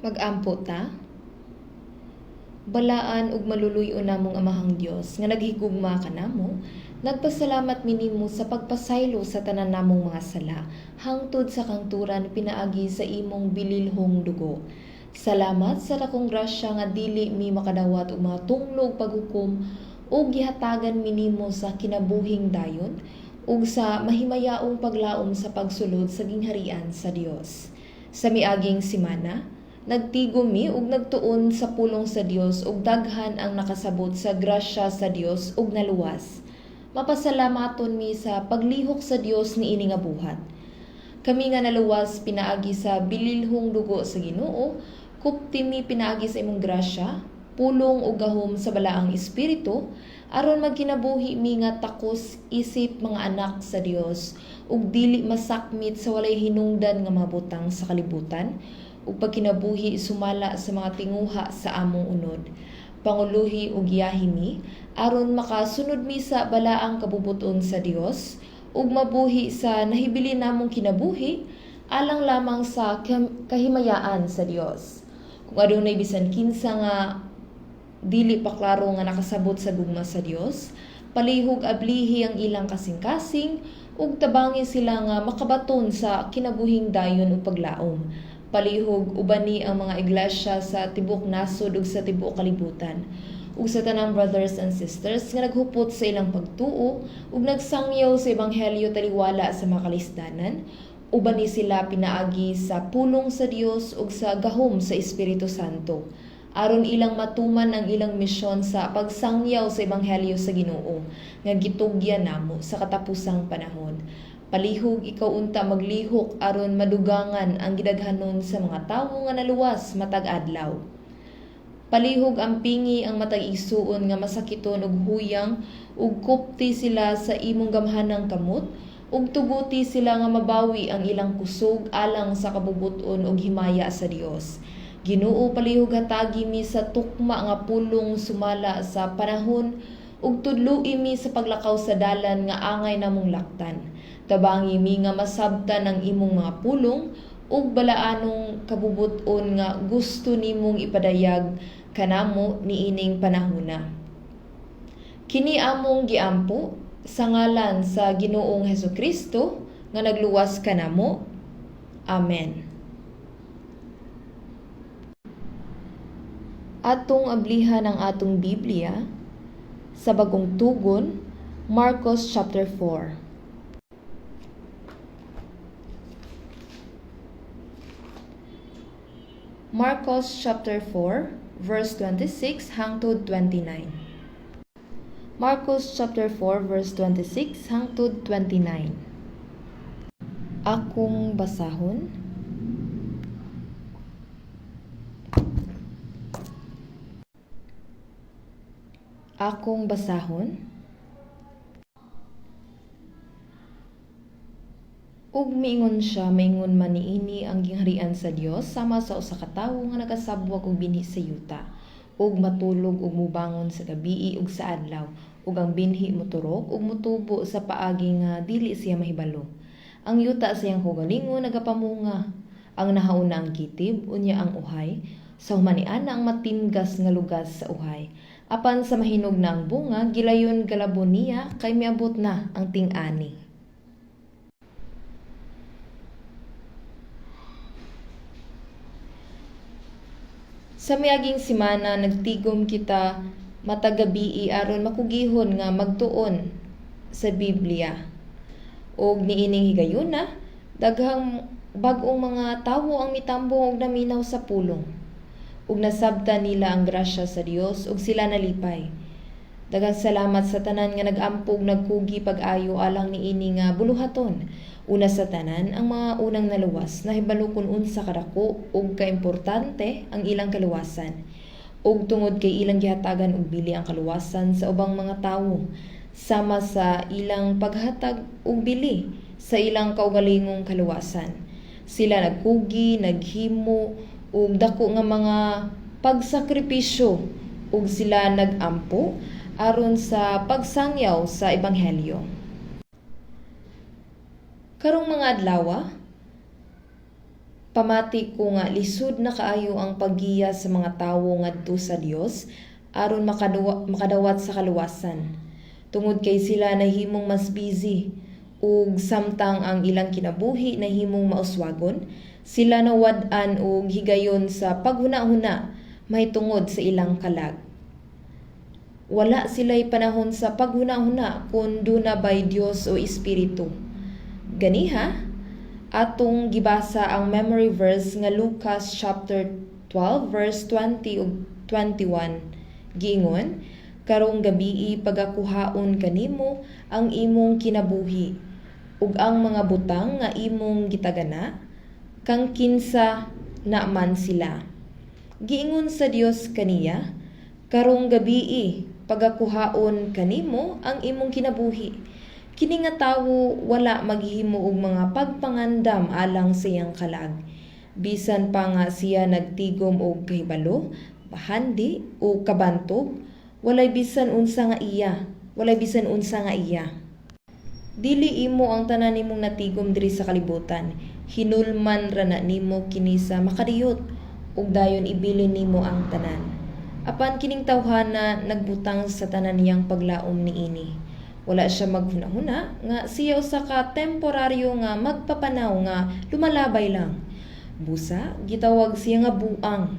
Mag-ampo ta? Balaan ug maluluyo namong Amahang Dios nga naghigugma kanamo, nagpasalamat minimo sa pagpasaylo sa tanan namong mga sala, hangtod sa kangturan pinaagi sa imong bililhong dugo. Salamat sa dakong grasya nga dili mi makadawat og mga tunglog paghukom ug gihatagan minimo sa kinabuhing dayon ug sa mahimayaong paglaom sa pagsulod sa gingharian sa Dios. Sa miaging simana, nagtigom mi ug nagtuon sa pulong sa Dios ug daghan ang nakasabot sa grasya sa Dios ug naluwas. Mapasalamaton mi sa paglihok sa Dios niini nga buhat. Kami nga naluwas pinaagi sa bililhong dugo sa Ginoo, kupti mi pinaagi sa imong grasya, pulong ug gahom sa balaang espiritu, aron magkinabuhi mi nga takos isip mga anak sa Dios ug dili masakmit sa walay hinungdan nga mga butang sa kalibutan ug pagkinabuhi sumala sa mga tinguha sa among unod. Panguluhi ug giyahi mi aron makasunod mi sa balaang kabubuton sa Dios ug mabuhi sa nahibili namong kinabuhi alang lamang sa kahimayaan sa Dios. Kung adunay bisan kinsa nga dili pa klaro nga nakasabot sa gugma sa Dios, palihog ablihi ang ilang kasing-kasing ug tabangi sila nga makabaton sa kinabuhing dayon ug paglaom. Palihog ubani ang mga iglesia sa tibok nasod ug sa tibok kalibutan ug sa tanang brothers and sisters nga naghupot sa ilang pagtuo ug nagsangyaw sa ebanghelyo taliwala sa mga kalisdanan. Ubani sila pinaagi sa pulong sa Dios ug sa gahom sa Espiritu Santo aron ilang matuman ang ilang misyon sa pagsangyaw sa ebanghelyo sa Ginoo nga gitugyan namo sa katapusang panahon. Palihog ikaw unta maglihok aron madugangan ang gidaghanon sa mga tawo nga naluwas matag adlaw. Palihog ang pingi ang matag igsuon nga masakiton og huyang ug kupti sila sa imong gamhanang kamot ug tuguti sila nga mabawi ang ilang kusog alang sa kabubuton ug himaya sa Dios. Ginoo, palihog hatagi mi sa tukma nga pulong sumala sa panahon ug tudloi mi sa paglakaw sa dalan nga angay namong laktan. Tabangi mi nga masabtan ang imong mga pulong ug balaanong kabubuton nga gusto nimong ipadayag kanamo niining panahona. Kini among giampo sa ngalan sa Ginoong Hesukristo nga nagluwas kanamo. Amen. Atong ablihan ang atong Biblia sa Bagong Tugon, Marcos chapter 4. Marcos chapter 4 verse 26 hangtod 29. Marcos chapter 4 verse 26 hangtod 29. Akong basahon. Akong basahon. Ug miingon siya, maingon man niini ang gingharian sa Dios sama sa usa ka tawo nga nagasabwag og binhi sa yuta, ug matulog ug mubangon sa gabii ug sa adlaw, ug ang binhi moturok ug mutubo sa paagi nga dili siya mahibalo. Ang yuta siyang hugalingon nagapamunga, ang nahauna ang kitib unya ang uhay, sa humaniana ang matimgas nga lugas sa uhay. Apan sa mahinog na ang bunga, gilayon galabon niya kay miabot na ang ting-ani. Sa miaging simana nagtigom kita matagabii aron makugihon nga magtuon sa Biblia. Og niining higayuna, daghang bag-ong mga tawo ang mitambong og naminaw sa pulong. Ug nasabtan nila ang grasya sa Dios ug sila nalipay. Daghang salamat sa tanan nga nagampog nagkugi pag-ayo alang niini nga buluhaton. Una sa tanan, ang mga unang naluwas nahibalo kun unsa kadako ug kaimportante ang ilang kaluwasan. Ug tungod kay ilang gihatagan og bili ang kaluwasan sa ubang mga tawo, sama sa ilang paghatag og bili sa ilang kaugalingong kaluwasan. Sila nagkugi, naghimo ug dako nga mga pagsakripisyo ug sila nagampo aron sa pagsangyaw sa ebanghelyo. Karong mga adlaw, Pamati ko nga lisod na kaayo ang paggiya sa mga tawo ngadto sa Dios aron makadawat sa kaluwasan. Tungod kay sila nahimong mas busy ug samtang ang ilang kinabuhi nahimong mauswagon, sila nawad-an og higayon sa paghuna-huna mahitungod sa ilang kalag. Wala sila'y panahon sa paghuna-huna kung duna bay Dios o Espiritu. Ganiha, atong gibasa ang memory verse nga Lucas chapter 12 verse 20 ug 21. Giingon, karong gabii pagakuhaon kanimo ang imong kinabuhi ug ang mga butang nga imong gitagana kang kinsa na man sila. Giingon sa Dios kaniya, karong gabii pagakuhaon kanimo ang imong kinabuhi. Kini nga tawo wala maghimo og mga pagpangandam alang sa iyang kalag. Bisan pa nga siya nagtigom og kahibalo, bahandi o kabantog, walay bisan unsa nga iya. Dili imo ang tanan nimong natigom diri sa kalibutan. Hinulman ra na nimo kini sa makadiyot ug dayon ibilin nimo ang tanan. Apan kining tawhana nagbutang sa tanan niyang paglaom niini. Wala siya maghuna-huna nga siya usa ka temporaryo nga magpapanaw nga lumalabay lang. Busa gitawag siya nga buang.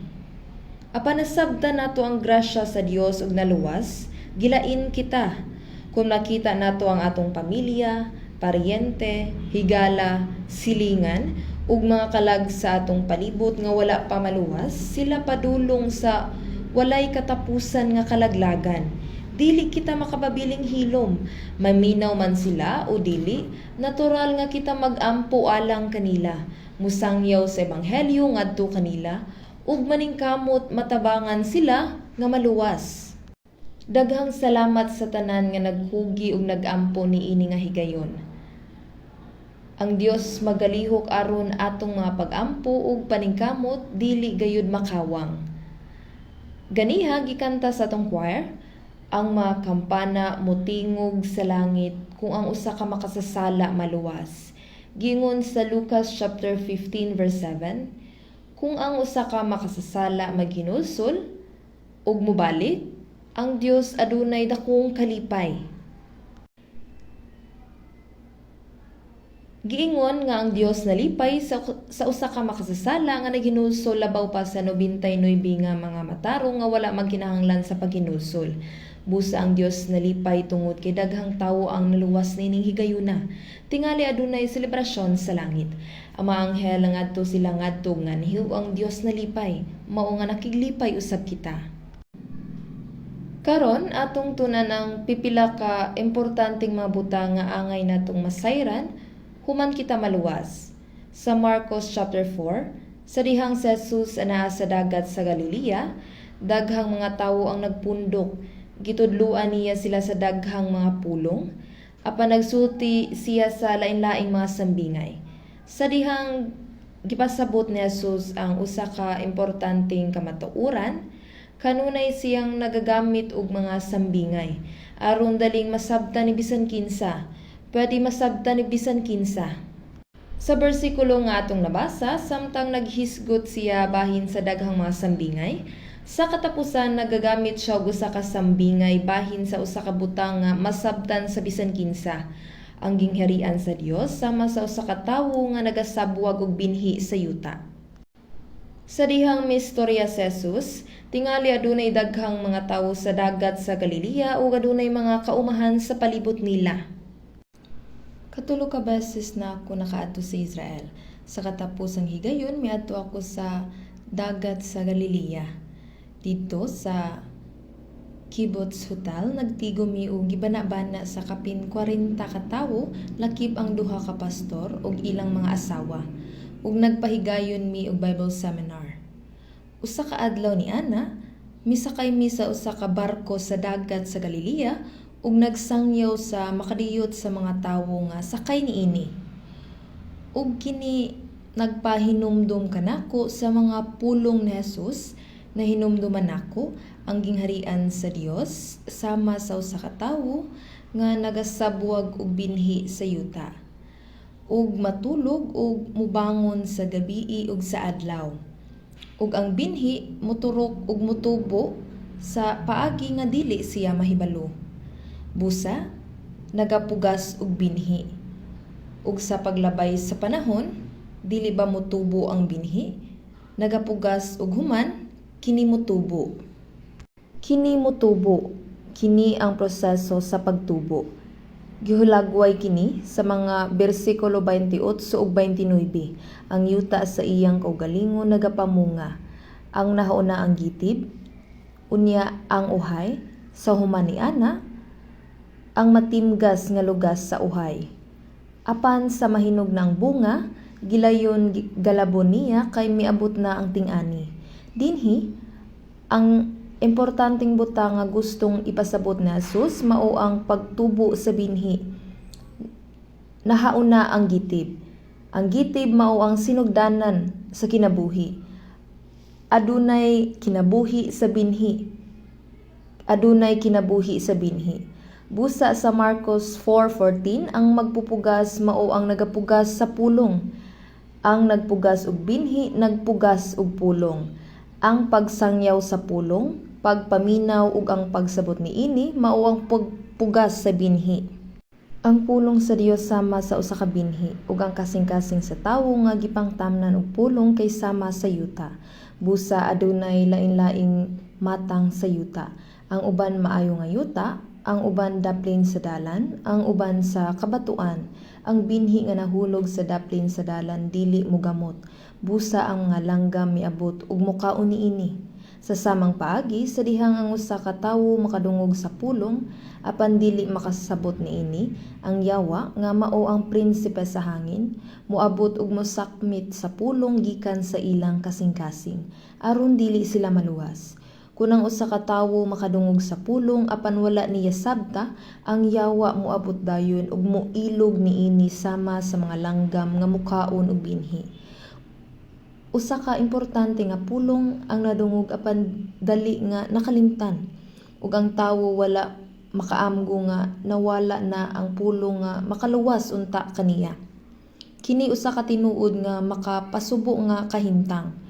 Apan nasabtan nato ang grasya sa Dios ug naluwas, gilain kita. Kung nakita nato ang atong pamilya, paryente, higala, silingan ug mga kalag sa atong palibot nga wala pa maluwas, sila padulong sa walay katapusan nga kalaglagan. Dili kita makababiling hilom, maminaw man sila o dili, natural nga kita magampo alang kanila, musangyaw sa ebanghelyo ngadto kanila, ug maningkamot matabangan sila nga maluwas. Daghang salamat sa tanan nga naghugi ug nagampo niini nga higayon. Ang Dios magalihok aron atong mga pagampo ug paningkamot dili gayud makawang. Ganiha gikanta sa atong choir, ang mga kampana motingog sa langit kung ang usa ka makasasala maluwas. Gingon sa Lucas chapter 15 verse 7, kung ang usa ka makasasala maghinulsol ug mobalik, ang Dios adunay dakong kalipay. Giingon nga ang Dios nalipay sa usa ka makasasala nga naghinulsol labaw pa sa 99 nga mga matarong nga wala magkinahanglan sa paghinulsol. Busa ang Dios nalipay tungod kay daghang tawo ang naluwas nining higayuna. Tingali adunay selebrasyon sa langit. Ang mga anghel ngadto sila ngadto nga nihiw ang Dios nalipay, mao nga nakiglipay usab kita. Karon atong tunan ang pipila ka importanteng mga butang nga angay natong masayran human kita maluwas. Sa Marcos chapter 4, sa dihang si Jesus anaa sa dagat sa Galilea, daghang mga tawo ang nagpundok. Gitudluan niya sila sa daghang mga pulong, apan nagsulti siya sa lain-laing mga sambingay. Sa dihang gipasabot ni Jesus ang usa ka importanteng kamatuoran, kanunay siyang nagagamit og mga sambingay aron daling masabtan ni bisan kinsa. Pwede masabtan ni bisan kinsa. Sa bersikulo nga atong nabasa, samtang naghisgot siya bahin sa daghang mga sambingay, sa katapusan nagagamit siya og usa ka sambingay bahin sa usa ka butang nga masabtan sa bisan kinsa. Ang gingharian sa Dios sama sa usa ka tawo nga nagasabwag og binhi sa yuta. Sa dihang mistorya sa Jesus, tingali adunay daghang mga tawo sa dagat sa Galilea ug adunay mga kaumahan sa palibot nila. Katulo ka beses na ako nakaato sa Israel. Sa katapusang higayon, miadto ako sa dagat sa Galilea. Dito sa Kibbutz Hotel, nagtigo mi og gibana-bana sa kapin 40 ka tawo, lakip ang duha ka pastor ug ilang mga asawa. Ug nagpahigayon mi og Bible seminar. Usa ka adlaw ni ana, misakay mi sa usa ka barko sa dagat sa Galilea ug nagsangyaw sa makadiyot sa mga tawo nga sakay niini. Ug kini nagpahinumdum kanako sa mga pulong ni Jesus na hinumduman nako ang gingharian sa Dios sama sa usa ka tawo nga nagasabwag og binhi sa yuta. ug matulog ug mubangon sa gabii ug sa adlaw. Ug ang binhi moturok ug motubo sa paagi nga dili siya mahibalo. Busa, nagapugas og binhi. Ug sa paglabay sa panahon, dili ba motubo ang binhi? Nagapugas og human, kini motubo. Kini motubo, kini ang proseso sa pagtubo. Gihulagway kini sa mga bersikulo 28 ug 29. Ang yuta sa iyang kaugalingon nagapamunga. Ang nahauna ang gitib, unya ang uhay, sa human ni ana, ang matimgas nga lugas sa uhay. Apan sa mahinog ng bunga, gilayon galabon niya kay miabot na ang ting-ani. Dinhi, ang importanteng buta nga gustong ipasabot na Jesus mao ang pagtubo sa binhi. Nahauna ang gitib. Ang gitib mao ang sinugdanan sa kinabuhi. Adunay kinabuhi sa binhi. Adunay kinabuhi sa binhi. Busa sa Marcos 4:14, ang magpupugas mao ang nagapugas sa pulong. Ang nagpugas og binhi, nagpugas og pulong. Ang pagsangyaw sa pulong, pagpaminaw ug ang pagsabot niini mao ang pagpugas sa binhi. Ang pulong sa Dios sama sa usa ka binhi ug ang kasing-kasing sa tawo nga gipangtamnan og pulong kay sama sa yuta. Busa adunay lain-laing matang sa yuta. Ang uban maayo nga yuta, ang uban daplin sa dalan, ang uban sa kabatuan. Ang binhi nga nahulog sa daplin sa dalan dili mogamot. Busa ang mga langgam miabot ug mukaon niini. Sa samang paagi sa dihang ang usa ka tawo makadungog sa pulong apan dili makasabot niini, ang yawa nga mao ang prinsipe sa hangin moabot ug mosakmit sa pulong gikan sa ilang kasing-kasing aron dili sila maluwas. Kung ang usa ka tawo makadungog sa pulong apan wala niya sabta, ang yawa moabot dayon ug moilog niini sama sa mga langgam nga mukaon og binhi. Usa ka importante nga pulong ang nadungog apan dali nga nakalimtan ug ang tawo wala makaamgo nga nawala na ang pulong nga makaluwas unta kaniya. Kini usa ka tinuod nga makapasubo nga kahimtang.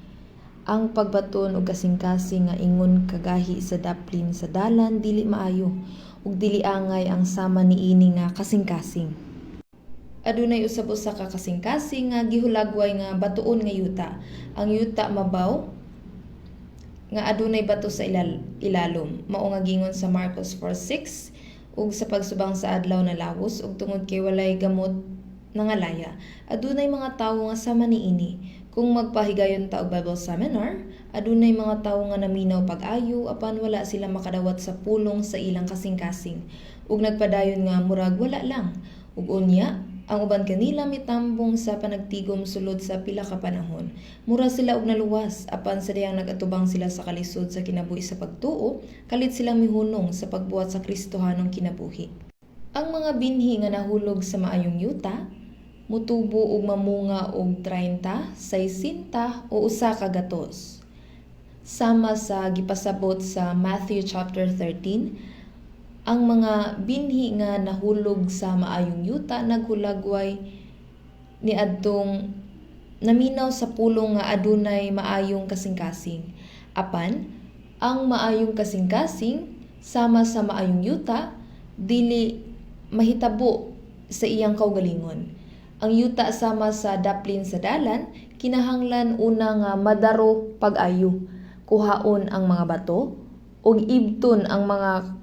Ang pagbaton og kasing-kasing nga ingon kagahi sa daplin sa dalan dili maayo ug dili angay ang sama niini nga kasing-kasing. Adunay usab-usa ka kasing-kasing nga gihulagway nga batuon nga yuta. Ang yuta mabaw nga adunay bato sa ilalom. Mao nga gingon sa Marcos 4:6 ug sa pagsubang sa adlaw na lawos ug tungod kay walay gamot nangalaya. Adunay mga tawo nga sama niini. Kung magpahigayon ta og Bible seminar, adunay mga tawo nga naminaw pag-ayo apan wala sila makadawat sa pulong sa ilang kasing-kasing ug nagpadayon nga murag wala lang. Ug unya, ang uban kanila mitambong sa panagtigom sulod sa pila ka panahon. Mura sila og naluwas apan sa diyang nagatubang sila sa kalisod sa kinabuhi sa pagtuo, kalit silang mihunong sa pagbuhat sa Kristohanong kinabuhi. Ang mga binhi nga nahulog sa maayong yuta, mutubo og mamunga og 30, 60 o usa ka gatos. Sama sa gipasabot sa Matthew chapter 13, ang mga binhi nga nahulog sa maayong yuta naghulagway niadtong naminaw sa pulong nga adunay maayong kasing-kasing. Apan, ang maayong kasing-kasing sama sa maayong yuta dili mahitabo sa iyang kaugalingon. Ang yuta sama sa daplin sa dalan kinahanglan una nga madaro pag-ayo, kuhaon ang mga bato ug ibton ang mga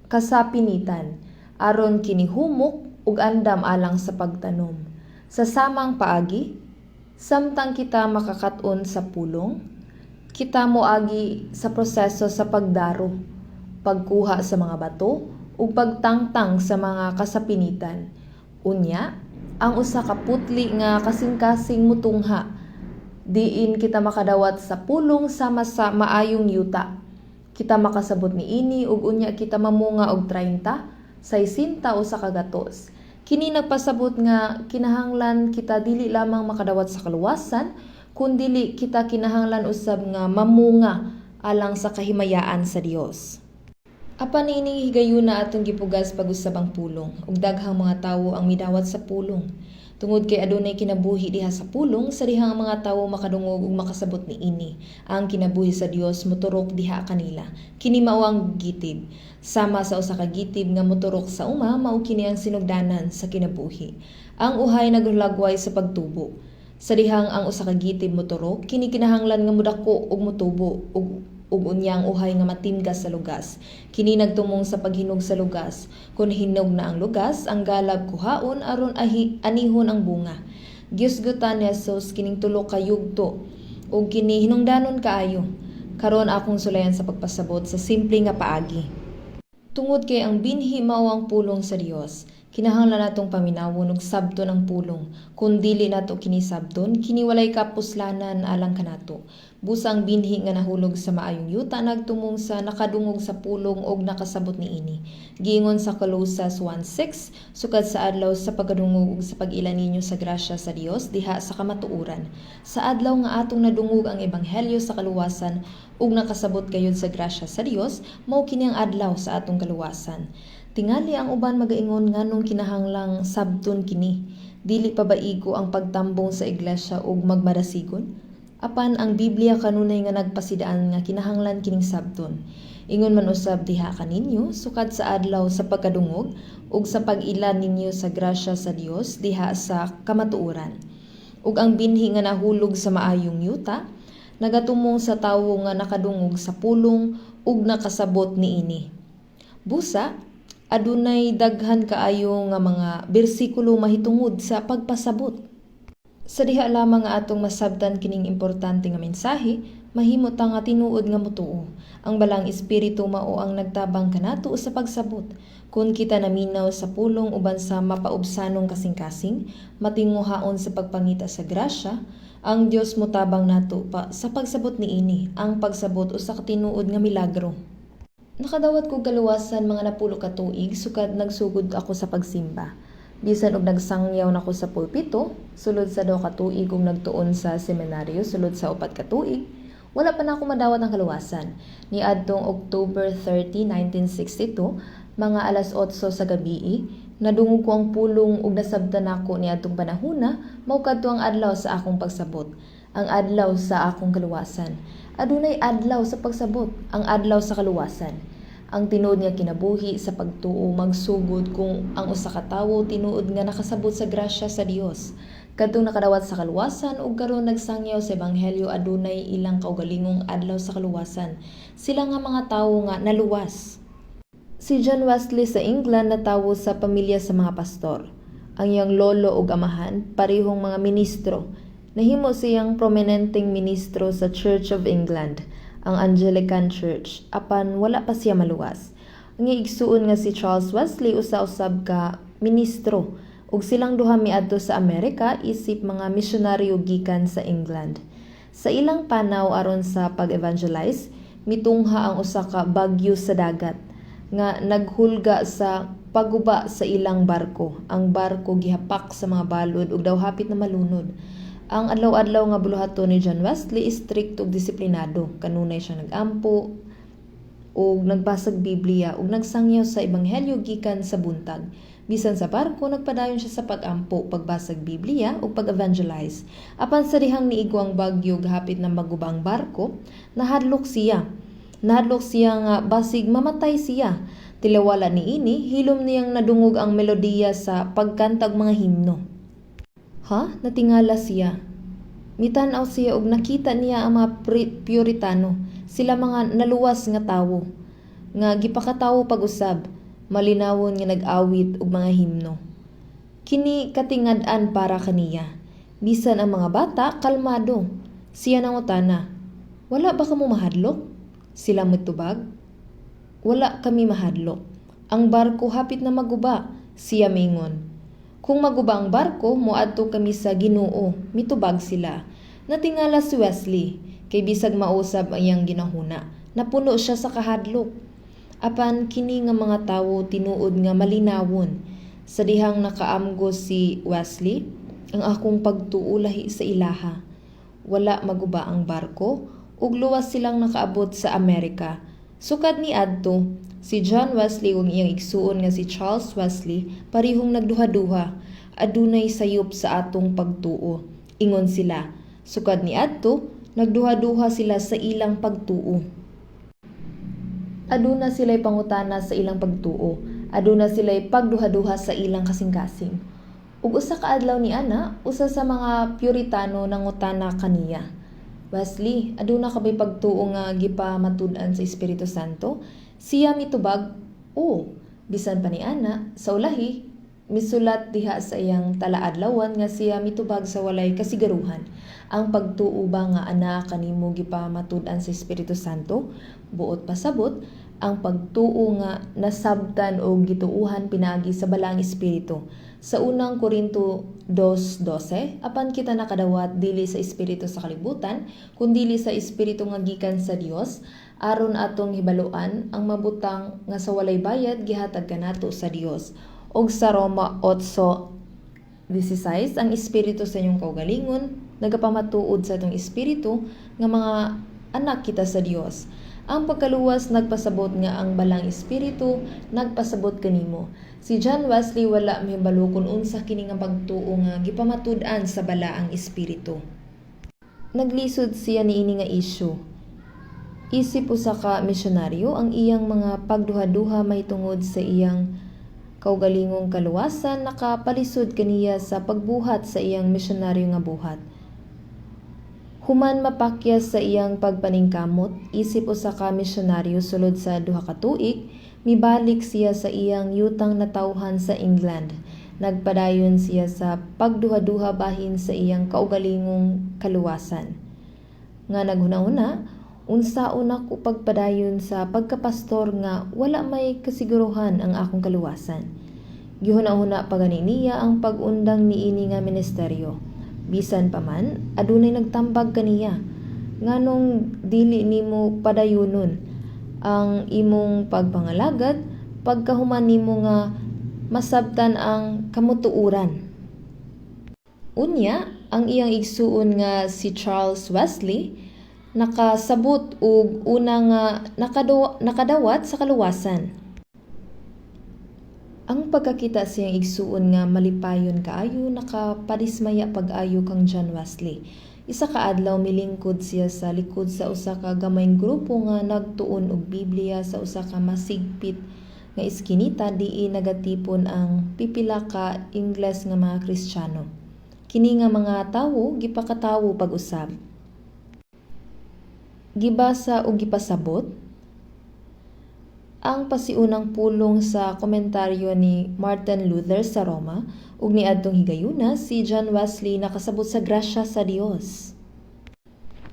kasapinitan aron kini humok ug andam alang sa pagtanom. Sa samang paagi, samtang kita makakaton sa pulong, kita moagi sa proseso sa pagdaro, pagkuha sa mga bato ug pagtangtang sa mga kasapinitan. Unya, ang usa ka putli nga kasing-kasing mutungha diin kita makadawat sa pulong sama sa maayong yuta. Kita makasabot niini ug unya kita mamunga og 30, 60 o sa kagatos. Kini nagpasabot nga kinahanglan kita dili lamang makadawat sa kaluwasan, kundi kita kinahanglan usab nga mamunga alang sa kahimayaan sa Dios. Apan niini higayuna atong gipugas pag-usab ang pulong ug daghang mga tawo ang midawat sa pulong. Tungod kay adunay kinabuhi diha sa pulong, sa dihang ang mga tawo makadungog ug makasabot niini. Ang kinabuhi sa Dios moturok diha kanila. Kini mao ang gitib. Sama sa usa ka gitib nga moturok sa uma, mao kini ang sinugdanan sa kinabuhi. Ang uhay naglulagway sa pagtubo. Sa dihang ang usa ka gitib moturok, kini kinahanglan nga modako ug motubo ug unyang uhay nga matimgas sa lugas. Kini nagtumong sa paghinog sa lugas. Kung hinog na ang lugas, ang galab kuhaon aron anihon ang bunga. Gisgutan ni Jesus kining tulo ka yugto ug kini hinungdanon kaayo. Karon akong sulayan sa pagpasabot sa simple nga paagi. Tungod kay ang binhi mao ang pulong sa Dios, kinahanglan natong paminawon og sabton ang pulong. Kung dili nato kini sabton, kini walay kapuslanan alang kanato. Busa ang binhi nga nahulog sa maayong yuta nagtumong sa nakadungog sa pulong og nakasabot niini. Giingon sa Colossus 1:6, sukad sa adlaw sa pagkadungog ug sa pag-ila ninyo sa grasya sa Dios diha sa kamatuoran. Sa adlaw nga atong nadungog ang ebanghelyo sa kaluwasan ug nakasabot kayod sa grasya sa Dios, mao kini ang adlaw sa atong kaluwasan. Tingali ang uban magaingon nganong kinahanglang sabton kini. Dili pa ba igo ang pagtambong sa iglesia ug magmadasigon? Apan ang Biblia kanunay nga nagpasidaan nga kinahanglan kining sabton. Ingon man usab diha kaninyo sukad sa adlaw sa pagkadungog ug sa pag-ila ninyo sa grasya sa Dios diha sa kamatuoran. Ug ang binhi nga nahulog sa maayong yuta nagatumong sa tawo nga nakadungog sa pulong ug nakasabot niini. Busa adunay daghan kaayo nga mga bersikulo mahitungod sa pagpasabot. Sa diha lamang nga atong masabtan kining importante nga mensahe, mahimo ta nga tinuod nga motuo. Ang balang espiritu mao ang nagtabang kanato sa pagsabot. Kung kita naminaw sa pulong uban sa mapaubsanong kasing-kasing, matinguhaon sa pagpangita sa grasya, ang Dios motabang nato pa sa pagsabot niini, ang pagsabot usa ka tinuod nga milagro. Nakadawat ko galuwasan mga napulo ka tuig sukad nagsugod ako sa pagsimba. Bisan og nagsangyaw nako sa pulpito, sulod sa 2 ka tuig ug nagtuon sa seminaryo sulod sa 4 ka tuig, wala pa na ako madawat ang kaluwasan. Niadtong October 30, 1962, mga alas 8 sa gabi, nadungog ko ang pulong ug nasabtan nako niadtong panahona, mao kadto ang adlaw sa akong pagsabot, ang adlaw sa akong kaluwasan. Adunay adlaw sa pagsabot, ang adlaw sa kaluwasan. Ang tinuod nga kinabuhi sa pagtuo magsugod kung ang usa ka tawo tinuod nga nakasabot sa grasya sa Dios. Kadtong nakadawat sa kaluwasan ug karon nagsangyaw sa ebanghelyo adunay ilang kaugalingong adlaw sa kaluwasan. Sila nga mga tawo nga naluwas. Si John Wesley sa England natawo sa pamilya sa mga pastor. Ang iyang lolo ug amahan parehong mga ministro. Nahimo siyang prominenteng ministro sa Church of England, ang Anglican Church, apan wala pa siya maluwas. Ang igsuon nga si Charles Wesley usa-usab ka ministro ug silang duha miadto sa Amerika isip mga misyonaryo gikan sa England. Sa ilang panaw aron sa pag-evangelize, mitungha ang usa ka bagyo sa dagat nga naghulga sa paguba sa ilang barko. Ang barko gihapak sa mga balod ug daw hapit na malunod. Ang adlaw-adlaw nga buluhaton ni John Wesley strict ug disiplinado. Kanunay siya nagampo ug nagbasag Biblia ug nagsangyaw sa ebanghelyo gikan sa buntag. Bisan sa barko nagpadayon siya sa pag-ampo, pagbasag Biblia ug pag-evangelize. Apan sa dihang niigo ang bagyo gahapit na magubang barko, nahadlok siya. Nahadlok siya nga basig mamatay siya. Tilawala niini, hilom niyang nadungog ang melodiya sa pagkantag mga himno. Natingala siya. Mitanaw siya ug nakita niya ang mga Puritano. Sila mga naluwas nga tawo. Nga gipakatawo pag-usab, malinawon nga nag-awit ug mga himno. Kini katingad-an para kaniya. Bisan ang mga bata, kalmado. Siya nangutana, "Wala ba kamo mahadlok?" Sila mitubag, "Wala kami mahadlok. Ang barko hapit na maguba." Siya mingon, "Kung maguba ang barko, moadto kami sa Ginoo." Mitubag sila. Natingala si Wesley, kay bisag mausab ang iyang ginahuna. Napuno siya sa kahadlok. Apan kini nga mga tawo tinuod nga malinawon. Sa dihang nakaamgo si Wesley, ang akong pagtuo lahi sa ilaha. Wala maguba ang barko, ug luwas silang nakaabot sa Amerika. Sukad ni adto, si John Wesley ug iyang igsuon nga si Charles Wesley parihong nagduha-duha. adunay sayop sa atong pagtuo. Ingon sila, sukad ni adto, nagduha-duha sila sa ilang pagtuo. Aduna sila'y pangutana sa ilang pagtuo. Aduna sila'y pagduha-duha sa ilang kasing-kasing. Ug usa ka adlaw ni ana, usa sa mga Puritano nangutana kaniya. Wesley, aduna ka ba'y pagtuo nga gipamatud-an sa Espiritu Santo? Siya mitubag, o, bisan pa ni ana, sa ulahi, misulat diha sa iyang talaadlawan nga siya mitubag sa walay kasigaruhan. Ang pagtuo ba nga ana kanimo gipamatud-an sa Espiritu Santo? Buot pasabot, ang pagtuo nga nasabtan o gituuhan pinaagi sa balang Espiritu. Sa unang Korinto 2:12, apan kita nakadawat dili sa espiritu sa kalibutan, kundi sa espiritu nga gikan sa Dios, aron atong hibaluan ang mabutang nga sa walay bayad gihatag kanato sa Dios. Og sa Roma 8:16, ang espiritu sa inyong kaugalingon nagapamatuod sa atong espiritu nga mga anak kita sa Dios. Ang pagkaluwas nagpasabot nga ang balang espiritu nagpasabot kanimo. Si John Wesley wala mahibalo kung unsa kini nga pagtuo nga gipamatud-an sa balaang espiritu. Naglisod siya niini nga issue. Isip usa ka misyonaryo ang iyang mga pagduha-duha mahitungod sa iyang kaugalingong kaluwasan nakapalisod kaniya sa pagbuhat sa iyang misyonaryo nga buhat. Human mapakyas sa iyang pagpaningkamot, isip usa ka misyonaryo sulod sa duha ka tuig, mibalik siya sa iyang yutang natawhan sa England. Nagpadayon siya sa pagduha-duha bahin sa iyang kaugalingong kaluwasan. Nga naghuna-una, unsaon ako pagpadayon sa pagkapastor nga wala may kasiguruhan ang akong kaluwasan. Gihuna-huna pa gani niya ang pag-undang niini nga ministeryo. Bisan pa man, adunay nagtambag kaniya. Nganong dili nimo padayunon ang imong pagpangalagad pagkahuman nimo nga masabtan ang kamutuuran. Unya, ang iyang igsuon nga si Charles Wesley nakasabot og una nga nakadawat sa kaluwasan. Ang pagkakita siyang igsuon nga malipayon kaayo nakapadismaya pag-ayo kang John Wesley. Isa ka adlaw milingkod siya sa likod sa usa ka gamayng grupo nga nagtuon og Biblia sa usa ka masigpit nga iskinita diin nagatipon ang pipila ka Ingles nga mga Kristiyano. Kini nga mga tawo gipakatawo pag-usab. Gibasa o gipasabot ang pasiunang pulong sa komentaryo ni Martin Luther sa Roma ug niadtong higayuna si John Wesley nakasabot sa grasya sa Dios.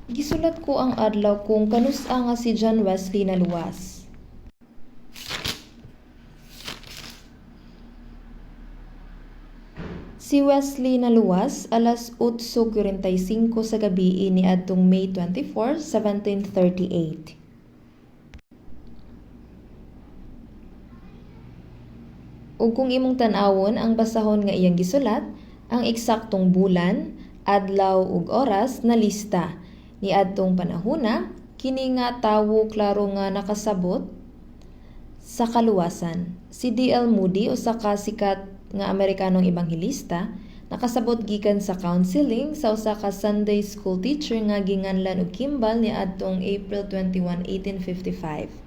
Gisulat ko ang adlaw kung kanusa nga si John Wesley naluwas. Si Wesley naluwas alas 8:45 sa gabii niadtong May 24, 1738. Ug kung imong tan-awon ang basahon nga iyang gisulat, ang eksaktong bulan, adlaw ug oras na lista. Niadtong panahona, kini nga tawo klaro nga nakasabot sa kaluwasan. Si D.L. Moody usa ka sikat nga Amerikanong ebanghelista, nakasabot gikan sa counseling sa usa ka Sunday school teacher nga ginganlan og Kimball niadtong April 21, 1855.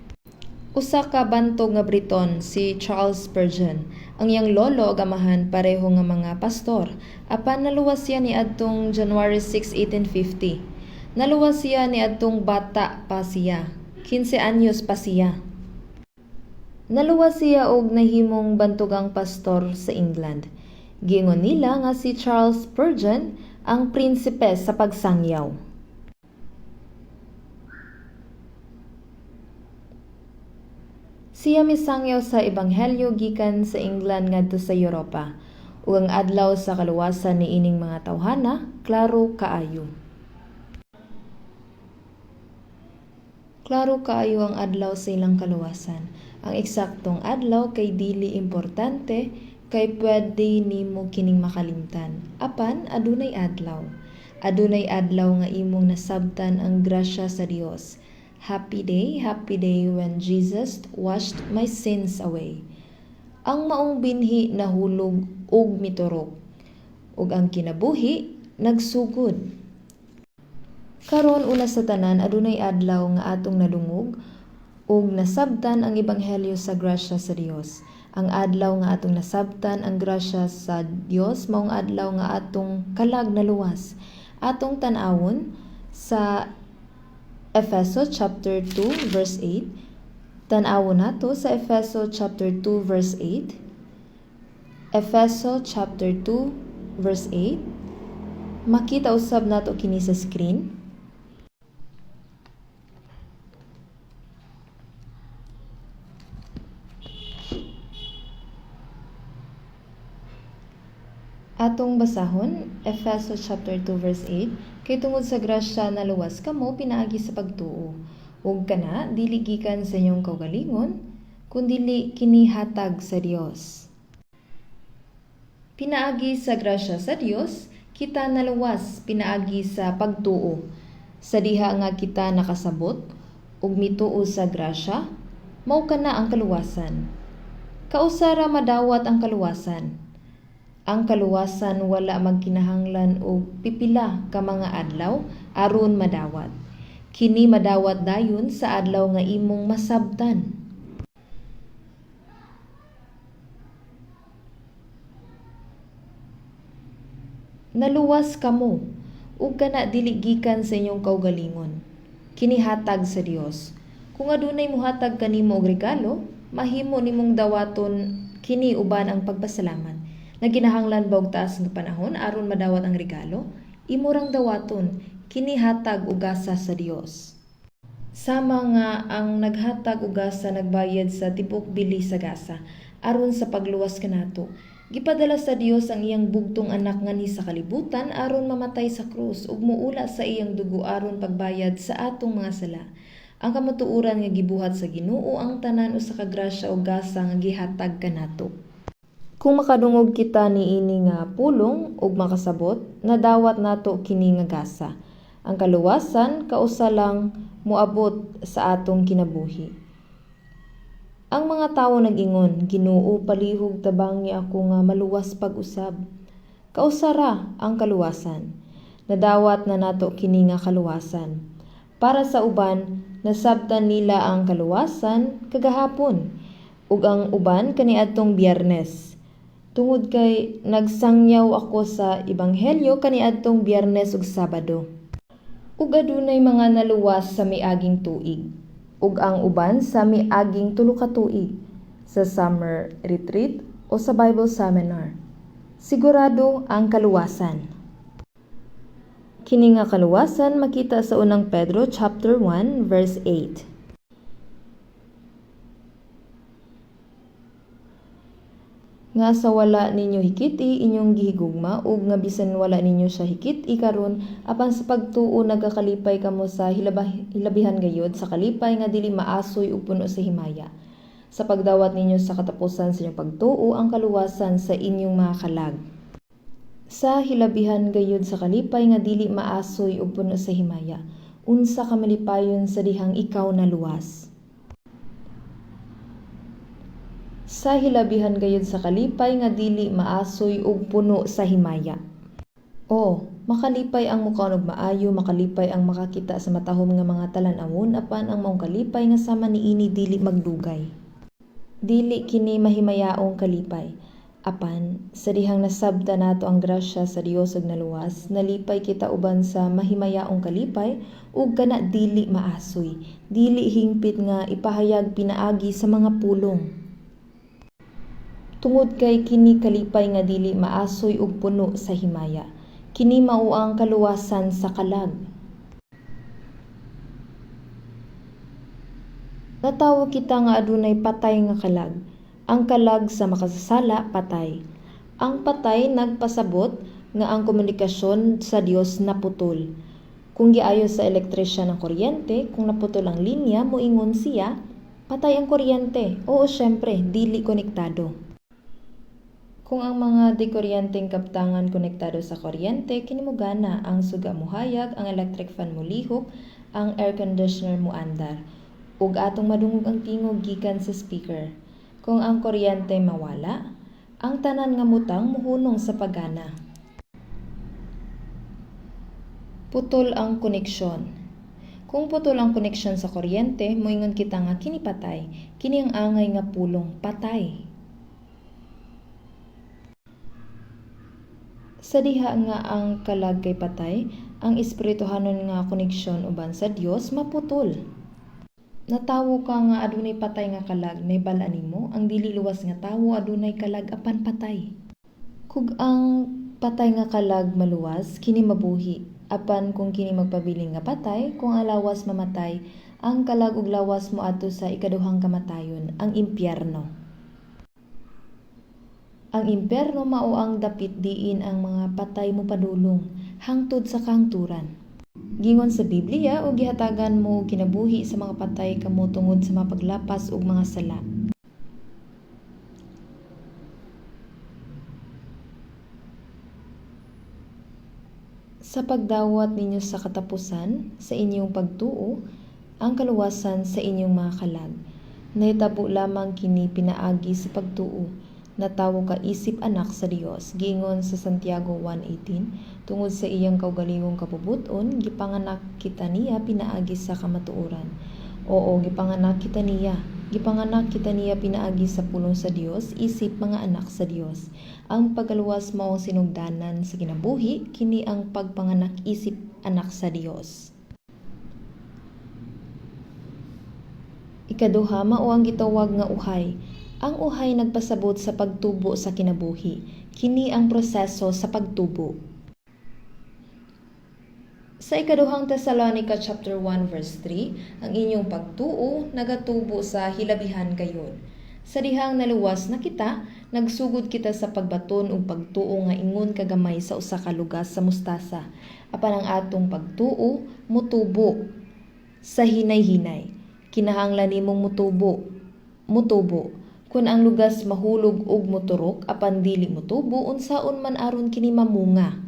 Usa ka bantog nga Briton si Charles Spurgeon. Ang iyang lolo ug amahan pareho nga mga pastor. Apan naluwas siya niadtong January 6, 1850. Naluwas siya niadtong bata pa siya. 15 anyos pa siya. Naluwas siya og nahimong bantugang pastor sa England. Giingon nila nga si Charles Spurgeon ang prinsipe sa pagsangyaw. Siya misangyaw sa ebanghelyo gikan sa England ngadto sa Europa. Ug ang adlaw sa kaluwasan ni ining mga tawhana, klaro kaayo. Klaro kaayo ang adlaw sa ilang kaluwasan. Ang eksaktong adlaw kay dili importante kay pwede nimo kining makalimtan. Apan adunay adlaw. Adunay adlaw nga imong nasabtan ang grasya sa Dios. Happy day when Jesus washed my sins away. Ang maong binhi nahulog ug miturok. ug ang kinabuhi nagsugod. Karon una sa tanan adunay adlaw nga atong nadungog ug nasabtan ang ebanghelyo sa grasya sa Dios. Ang adlaw nga atong nasabtan ang grasya sa Dios maong adlaw nga atong kalag na luwas. Atong tan-awon sa Efeso chapter 2 verse 8. Tan-awon nato sa Efeso chapter 2 verse 8. Efeso chapter 2 verse 8. Makita usab nato kini sa screen. Atong basahon, Efeso chapter 2 verse 8, kay tungod sa grasya na luwas kamo pinaagi sa pagtuo. Ug kana dili gikan sa inyong kaugalingon, kundi kini hatag sa Dios. Pinaagi sa grasya sa Dios, kita naluwas pinaagi sa pagtuo. Sa diha nga kita nakasabot ug mituo sa grasya, mao kana ang kaluwasan. Kausara madawat ang kaluwasan. Ang kaluwasan wala magkinahanglan og pipila ka mga adlaw aron madawat. Kini madawat dayon sa adlaw nga imong masabtan. Naluwas kamo ug kana dili gikan sa inyong kaugalingon. Kini hatag sa Dios. Kung adunay mohatag kanimo og regalo, mahimo nimong dawaton kini uban ang pagpasalamat. Naginahanglan ba og taas nga panahon aron madawat ang regalo? Imo rang dawaton kini hatag ug gasa sa Dios. Sama nga ang naghatag og gasa nagbayad sa tibok bili sa gasa aron sa pagluwas kanato. Gipadala sa Dios ang iyang bugtong anak nganhi sa kalibutan aron mamatay sa krus ug muula sa iyang dugo aron pagbayad sa atong mga sala. Ang kamatuoran nga gibuhat sa Ginoo ang tanan usa ka grasya ug gasa nga gihatag kanato. Kung makadungog kita niini nga pulong ug makasabot, nadawat nato kini nga gasa. Ang kaluwasan kausa lang moabot sa atong kinabuhi. Ang mga tawo nag-ingon, Ginoo palihog tabangi ako nga maluwas pag-usab. Kausa ra ang kaluwasan. Nadawat na nato kini nga kaluwasan. Para sa uban, nasabtan nila ang kaluwasan kagahapon ug ang uban kaniadtong Biyernes. Tungod kay nagsangyaw ako sa ebanghelyo kaniadtong Biyernes ug Sabado. Ug adunay mga naluwas sa miaging tuig, ug ang uban sa miaging tulo ka tuig sa summer retreat o sa Bible seminar. Sigurado ang kaluwasan. Kini nga kaluwasan makita sa unang Pedro chapter 1 verse 8. Nga sa wala ninyo hikiti inyong gihigugma ug nga bisan wala ninyo siya hikiti karon apan sa pagtuo nagakalipay kamo sa hilabihan gayud sa kalipay nga dili maasoy ug puno sa himaya. Sa pagdawat ninyo sa katapusan sa inyong pagtuo ang kaluwasan sa inyong mga kalag. Sa hilabihan gayud sa kalipay nga dili maasoy ug puno sa himaya. Unsa ka malipayon sa dihang ikaw naluwas? Sa hilabihan gayud sa kalipay nga dili maasoy ug puno sa himaya. O, makalipay ang mukaon og maayo, makalipay ang makakita sa matahom nga mga talan-awon apan ang maong kalipay nga sama niini dili magdugay. Dili kini mahimayaong kalipay. Apan sa dihang nasabta nato ang grasya sa Dios ug naluwas, nalipay kita uban sa mahimayaong kalipay ug kana dili maasoy, dili hingpit nga ipahayag pinaagi sa mga pulong. Tungod kay kini kalipay nga dili maasoy ug puno sa himaya. Kini mao ang kaluwasan sa kalag. Natawo kita nga adunay patay nga kalag. Ang kalag sa makasasala patay. Ang patay nagpasabot nga ang komunikasyon sa Dios naputol. Kung giayo sa elektrisyan ng kuryente, kung naputol ang linya, moingon siya, patay ang kuryente. Oo, syempre, dili konektado. Kung ang mga dekuryenteng kaptangan konektado sa kuryente, kini mo gana ang suga mo hayag, ang electric fan mo lihok, ang air conditioner mo andar, ug atong madungog ang tingog gikan sa speaker. Kung ang kuryente mawala, ang tanan nga butang muhunong sa pagana. Putol ang koneksyon. Kung putol ang koneksyon sa kuryente, moingon kita nga kini patay, kini ang angay nga pulong patay. Sa diha nga ang kalag kay patay, ang espirituhanon nga koneksyon uban sa Dios maputol. Natawo ka nga adunay patay nga kalag, naibal-an nimo ang dili luwas nga tawo adunay kalag apan patay. Kung ang patay nga kalag maluwas, kini mabuhi. Apan kung kini magpabiling nga patay, kung ang lawas mamatay, ang kalag ug lawas moadto sa ikaduhang kamatayon, ang impyerno. Ang impyerno mao ang dapit diin ang mga patay mo padulong, hangtod sa kahangturan. Gingon sa Biblia o gihatagan mo kinabuhi sa mga patay kamo tungod sa mga paglapas ug mga sala. Sa pagdawat ninyo sa katapusan sa inyong pagtuo, ang kaluwasan sa inyong mga kalag. Nahitabo lamang kini pinaagi sa pagtuo, natawo ka isip anak sa Dios. Gingon sa Santiago 1:18, tungod sa iyang kaugalingong kapubuton, gipanganak kita niya pinaagi sa kamatuoran. Oo, gipanganak kita niya. Gipanganak kita niya pinaagi sa pulong sa Dios, isip mga anak sa Dios. Ang pagkaluwas mao sinugdanan sa kinabuhi, kini ang pagpanganak isip anak sa Dios. Ikaduha mao ang gitawag nga uhay. Ang uhay nagpasabot sa pagtubo sa kinabuhi. Kini ang proseso sa pagtubo. Sa ikaduhang Tesalonica chapter 1 verse 3, ang inyong pagtuo nagatubo sa hilabihan kayon. Sa dihang naluwas na kita, nagsugod kita sa pagbaton ug pagtuo nga ingon kagamay sa usa ka lugas sa mustasa. Apan ang atong pagtuo mutubo sa hinay-hinay. Kinahanglan nimong mutubo. Kung ang lugas mahulog og moturok apan dili motubo, unsaon man aron kini mamunga.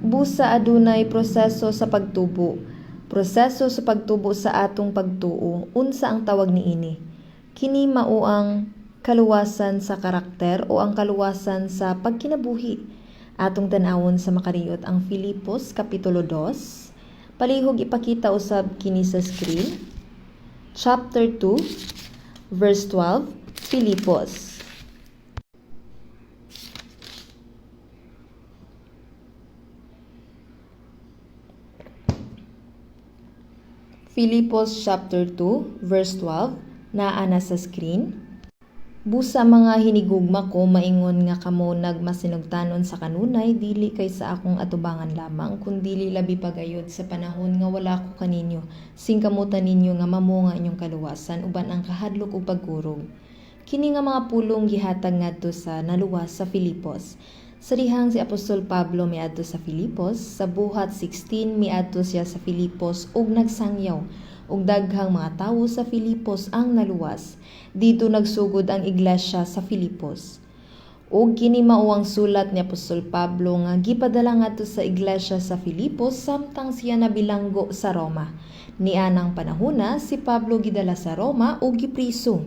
Busa adunay proseso sa pagtubo. Proseso sa pagtubo sa atong pagtuo. Unsa ang tawag niini? Kini mao ang kaluwasan sa karakter o ang kaluwasan sa pagkinabuhi. Atong tan-awon sa makariyot ang Filipos kapitulo 2. Palihog ipakita usab kini sa screen. Chapter 2 verse 12, Filipos. Filipos chapter 2, verse 12, naa na sa screen. Busa mga hinigugma ko, maingon nga kamo nagmasinugtanon sa kanunay, dili kay sa akong atubangan lamang, kundili labi pagayod sa panahon nga wala ko kaninyo, singkamutan ninyo nga mamunga inyong kaluwasan, uban ang kahadlok ug pagkurog. Kini nga mga pulong gihatag ngadto sa naluwas sa Filipos. Sa dihang si Apostol Pablo miadto sa Filipos, sa buhat 16 miadto siya sa Filipos ug nagsangyaw, ug daghang mga tawo sa Filipos ang naluwas. Dito nagsugod ang iglesia sa Filipos. Ug kini mao ang sulat ni Apostol Pablo nga gipadala ngadto sa iglesia sa Filipos samtang siya nabilanggo sa Roma. Nianang panahona si Pablo gidala sa Roma ug gipriso.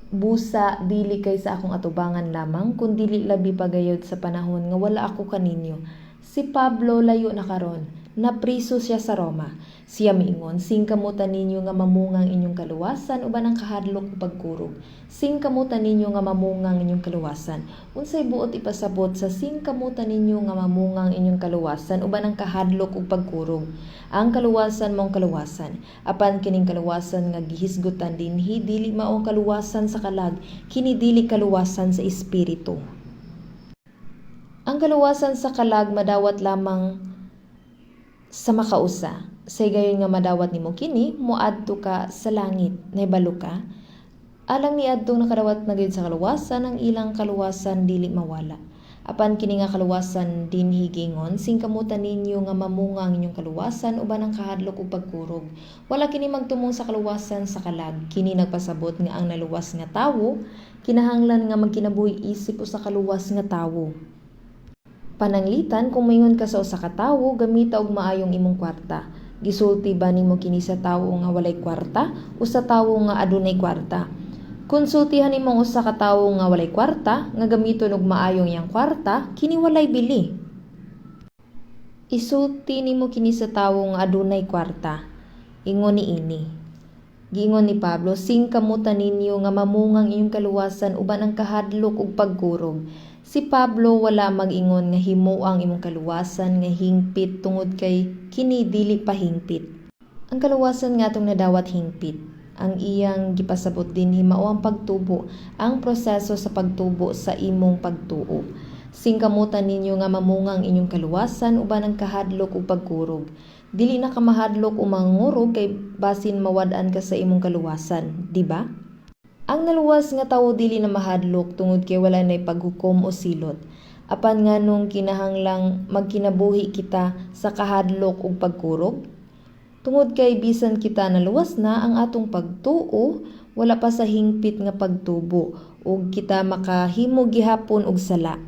Busa dili kay sa akong atubangan lamang kundi labi pagayod sa panahon nga wala ako kaninyo. Si Pablo layo na karon, napriso siya sa Roma. Siya miingon, singkamutan ninyo nga mamungang inyong kaluwasan uban ang kahadlok ug pagkurog. Singkamutan ninyo nga mamungang inyong kaluwasan. Unsay buot ipasabot sa singkamutan ninyo nga mamungang inyong kaluwasan uban ang kahadlok ug pagkurog. Ang kaluwasan mong kaluwasan. Apan kining kaluwasan nga gihisgutan dinhi dili mao kaluwasan sa kalag, kini dili kaluwasan sa espiritu. Ang kaluwasan sa kalag madawat lamang sa makausa. Say gayon nga madawat nimo kini, moadto ka sa langit, nahibalo ka. Alang ni adto nakadawat na gyud sa kaluwasan, ang ilang kaluwasan dili mawala. Apan kini nga kaluwasan dinhi gingon, singkamutan ninyo nga mamunga ang inyong kaluwasan uban ang kahadlok ug pagkurog. Wala kini magtumong sa kaluwasan sa kalag. Kini nagpasabot nga ang naluwas nga tawo kinahanglan nga magkinabuhi isip usa ka luwas nga tawo. Pananglitan kung mayngon ka sa usa ka tawo, gamita og maayong imong kwarta. Gisulti ba nimo kini sa tawo nga walay kwarta o sa tawo nga adunay kwarta? Konsultihan nimong usa ka tawo nga walay kwarta nga gamiton og maayong iyang kwarta, kini walay bili. Isulti nimo kini sa tawo nga adunay kwarta. Ingon niini. Giingon ni Pablo, sing kamutan ninyo nga mamungang inyong kaluwasan uban ang kahadlok ug pagkurog. Si Pablo wala mag-ingon nga himuang imong kaluwasan nga hingpit tungod kay kini dili pa hingpit. Ang kaluwasan nga atong nadawat hingpit. Ang iyang gipasabot din himao ang pagtubo, ang proseso sa pagtubo sa imong pagtuo. Singkamutan ninyo nga mamungang inyong kaluwasan uban ang kahadlok ug pagkurog. Dili na ka mahadlok o mangurog kay basin mawad-an ka sa imong kaluwasan, di ba? Ang naluwas nga tawo dili na mahadlok tungod kay wala nay paghukom o silot. Apan nganong kinahanglang magkinabuhi kita sa kahadlok ug pagkurog? Tungod kay bisan kita naluwas na ang atong pagtuo, wala pa sa hingpit nga pagtubo ug kita makahimo gihapon og sala.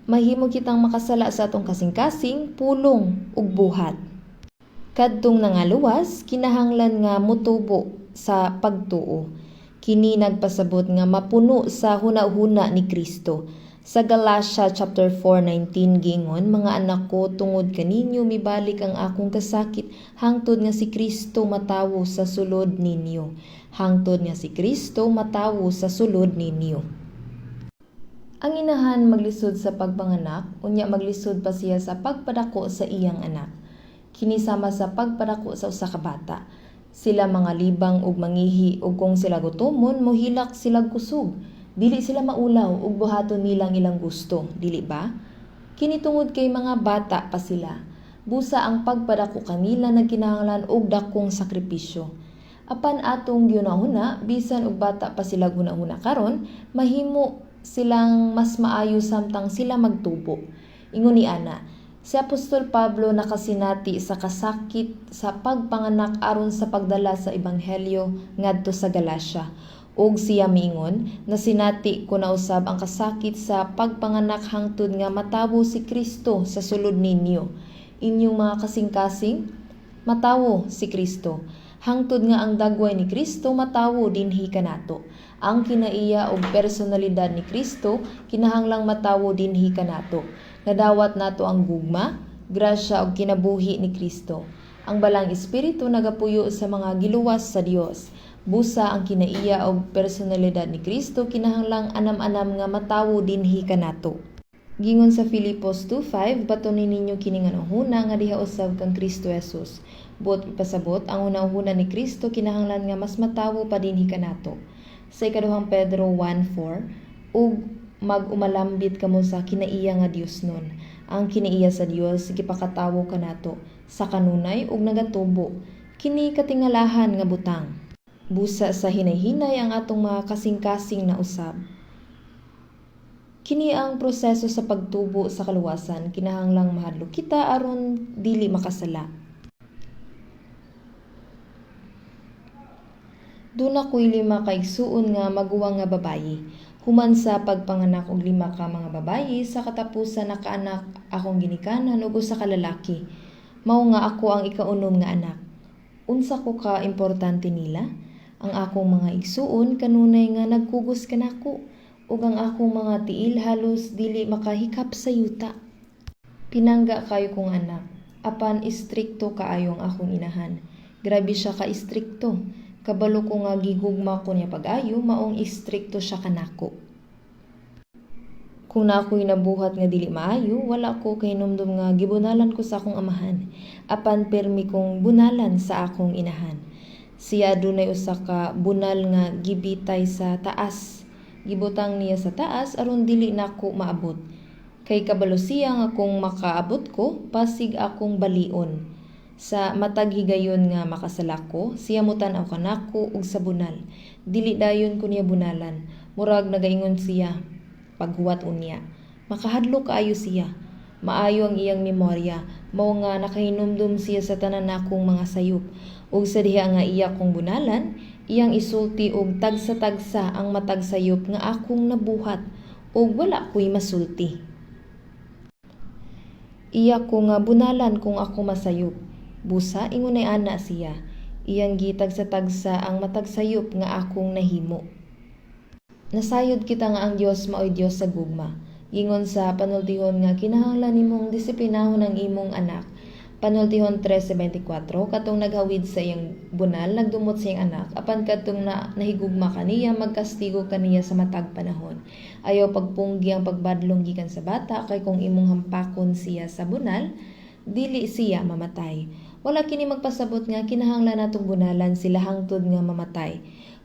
Mahimo kitang makasala sa atong kasing-kasing, pulong ug buhat. Kadtong nangaluwas, kinahanglan nga mutubo sa pagtuo. Kini nagpasabot nga mapuno sa hunahuna ni Kristo. Sa Galatia chapter 4:19 gingon, mga anak ko, tungod kaninyo mibalik ang akong kasakit, hangtod nga si Kristo matawo sa sulod ninyo. Hangtod nga si Kristo matawo sa sulod ninyo. Ang inahan maglisod sa pagpanganak, unya maglisod pa siya sa pagpadako sa iyang anak. Kini sama sa pagpadako sa usa ka bata. Sila mga libang ug mangihi ug kung sila gutomon, mohilak sila kusog. Dili sila maulaw ug buhaton nilang ilang gusto, dili ba? Kini tungod kay mga bata pa sila. Busa ang pagpadako kanila nagkinahanglan og dakong sakripisyo. Apan atong ginahuna, bisan og bata pa sila gunahuna karon, mahimo silang mas maayo samtang sila magtubo. Ingon ni ana, si Apostol Pablo nakasinati sa kasakit sa pagpanganak aron sa pagdala sa ebanghelyo ngadto sa Galacia. Og siya miingon, nasinati ko na usab ang kasakit sa pagpanganak hangtod nga matawo si Kristo sa sulod ninyo. Inyong mga kasing-kasing, matawo si Kristo. Hangtod nga ang dagway ni Kristo matawo dinhi kanato. Ang kinaiya og personalidad ni Kristo kinahanglang matawo dinhi kanato. Nadawat nato ang gugma, grasya ug kinabuhi ni Kristo. Ang balang espiritu nagapuyo sa mga giluwas sa Dios. Busa ang kinaiya og personalidad ni Kristo kinahanglang anam-anam nga matawo dinhi kanato. Gingon sa Filipos 2:5, batunin ninyo kini nga hunahuna nga diha usab kang Kristo Jesus. Buot ipasabot ang hunahuna ni Kristo kinahanglan nga mas matawo pa dinhi kanato. Sa ikaduhang Pedro 1:4, ug mag-umalambit kamo sa kinaiya nga Dios nun. Ang kinaiya sa Dios gipakatawo kanato sa kanunay ug nagatubo. Kini katingalahan nga butang. Busa sa hinay-hinay ang atong mga kasing-kasing na usab. Kini ang proseso sa pagtubo sa kaluwasan, kinahanglang mahadlok kita aron dili makasala. Duna ko'y 5 ka igsuon nga maguwang nga babayi. Human sa pagpanganak og 5 ka mga babayi, sa katapusan nakaanak akong ginikanan ug usa ka lalaki. Mao nga ako ang ikaunom nga anak. Unsa ko ka importante nila? Ang akong mga igsuon kanunay nga nagkugos kanako, ug ang akong mga tiil halos dili makahikap sa yuta. Pinangga kayo kong anak, apan istrikto kaayo ang akong inahan. Grabe siya ka istrikto. Kabalo ko nga gigugma ko niya pag-ayo, maong istrikto siya kanako. Kung na ako'y nabuhat nga dili maayo, wala ko kay numdum nga gibunalan ko sa akong amahan, apan permi kong bunalan sa akong inahan. Siya dunay usa ka bunal nga gibitay sa taas. Gibutang niya sa taas aron dili nako maabot. Kay kabalo siya nga kung makaabot ko, pasig akong balion. Sa matag higayon nga makasalak ko, siya mutan-aw kanako ug sa bunal. Dili dayon ko niya bunalan. Murag nagaingon siya paghuwat unya. Makahadlok kaayo siya. Maayo ang iyang memorya, mao nga nakahinumdum siya sa tanan nakong mga sayop. Ug sa diha nga iya kong bunalan, iyang isulti og tagsa-tagsa ang matag sayop nga akong nabuhat ug wala ko'y masulti. Iya ko nga bunalan kung ako masayop. Busa ingon ay ana siya. Iyang gitagsa-tagsa ang matag sayop nga akong nahimo. Nasayod kita nga ang Dios mao'y Dios sa gugma. Gingon sa panultihon nga kinahanglan nimong disiplinahon ang imong anak. Panultihon 13:24 katong naghawid sa iyang bunal nagdumot sa iyang anak apan kadtong nahigugma kaniya magkastigo kaniya sa matag panahon. Ayaw pagpunggi ang pagbadlong gikan sa bata kay kung imong hampakon siya sa bunal dili siya mamatay. Wala kini magpasabot nga kinahanglan natong bunalan sila hangtod nga mamatay.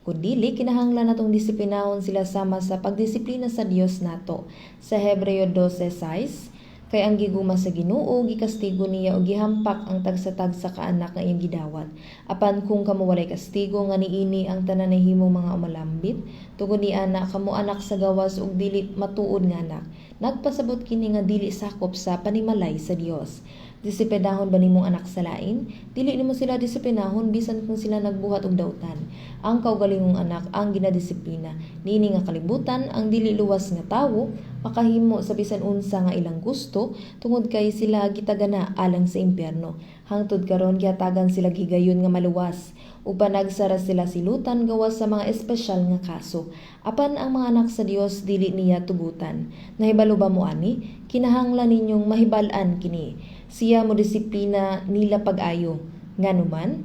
Kung dili, kinahanglan natong disiplinahon sila sama sa pagdisiplina sa Dios nato. Sa Hebreo 12:6, kay ang giguma sa Ginoo gikastigo niya o gihampak ang tagsa-tagsa ka anak nga iyang gidawat. Apan kung kamo walay kastigo nga niini ang tanan himong mga umalambit, tungod ni anak kamo anak sa gawas ug dili matuod nga anak. Nagpasabot kini nga dili sakop sa panimalay sa Dios. Disiplinahon ba nimong anak sa lain? Dili nimo sila disiplinahon bisan kung sila nagbuhat og dawtan. Ang kaugalingong anak ang ginadisiplina. Niini nga kalibutan ang dili luwas nga tawo makahimo sa bisan unsa nga ilang gusto tungod kay sila gitagana alang sa impyerno. Hangtod karon gihatagan sila gigayon nga maluwas ug panagsara sila silutan gawas sa mga espesyal nga kaso. Apan ang mga anak sa Dios dili niya tugutan. Nahibalo ba mo ani? Kinahanglan ninyong mahibal-an kini. Siya mo disiplina nila pag-ayo. Nganuman,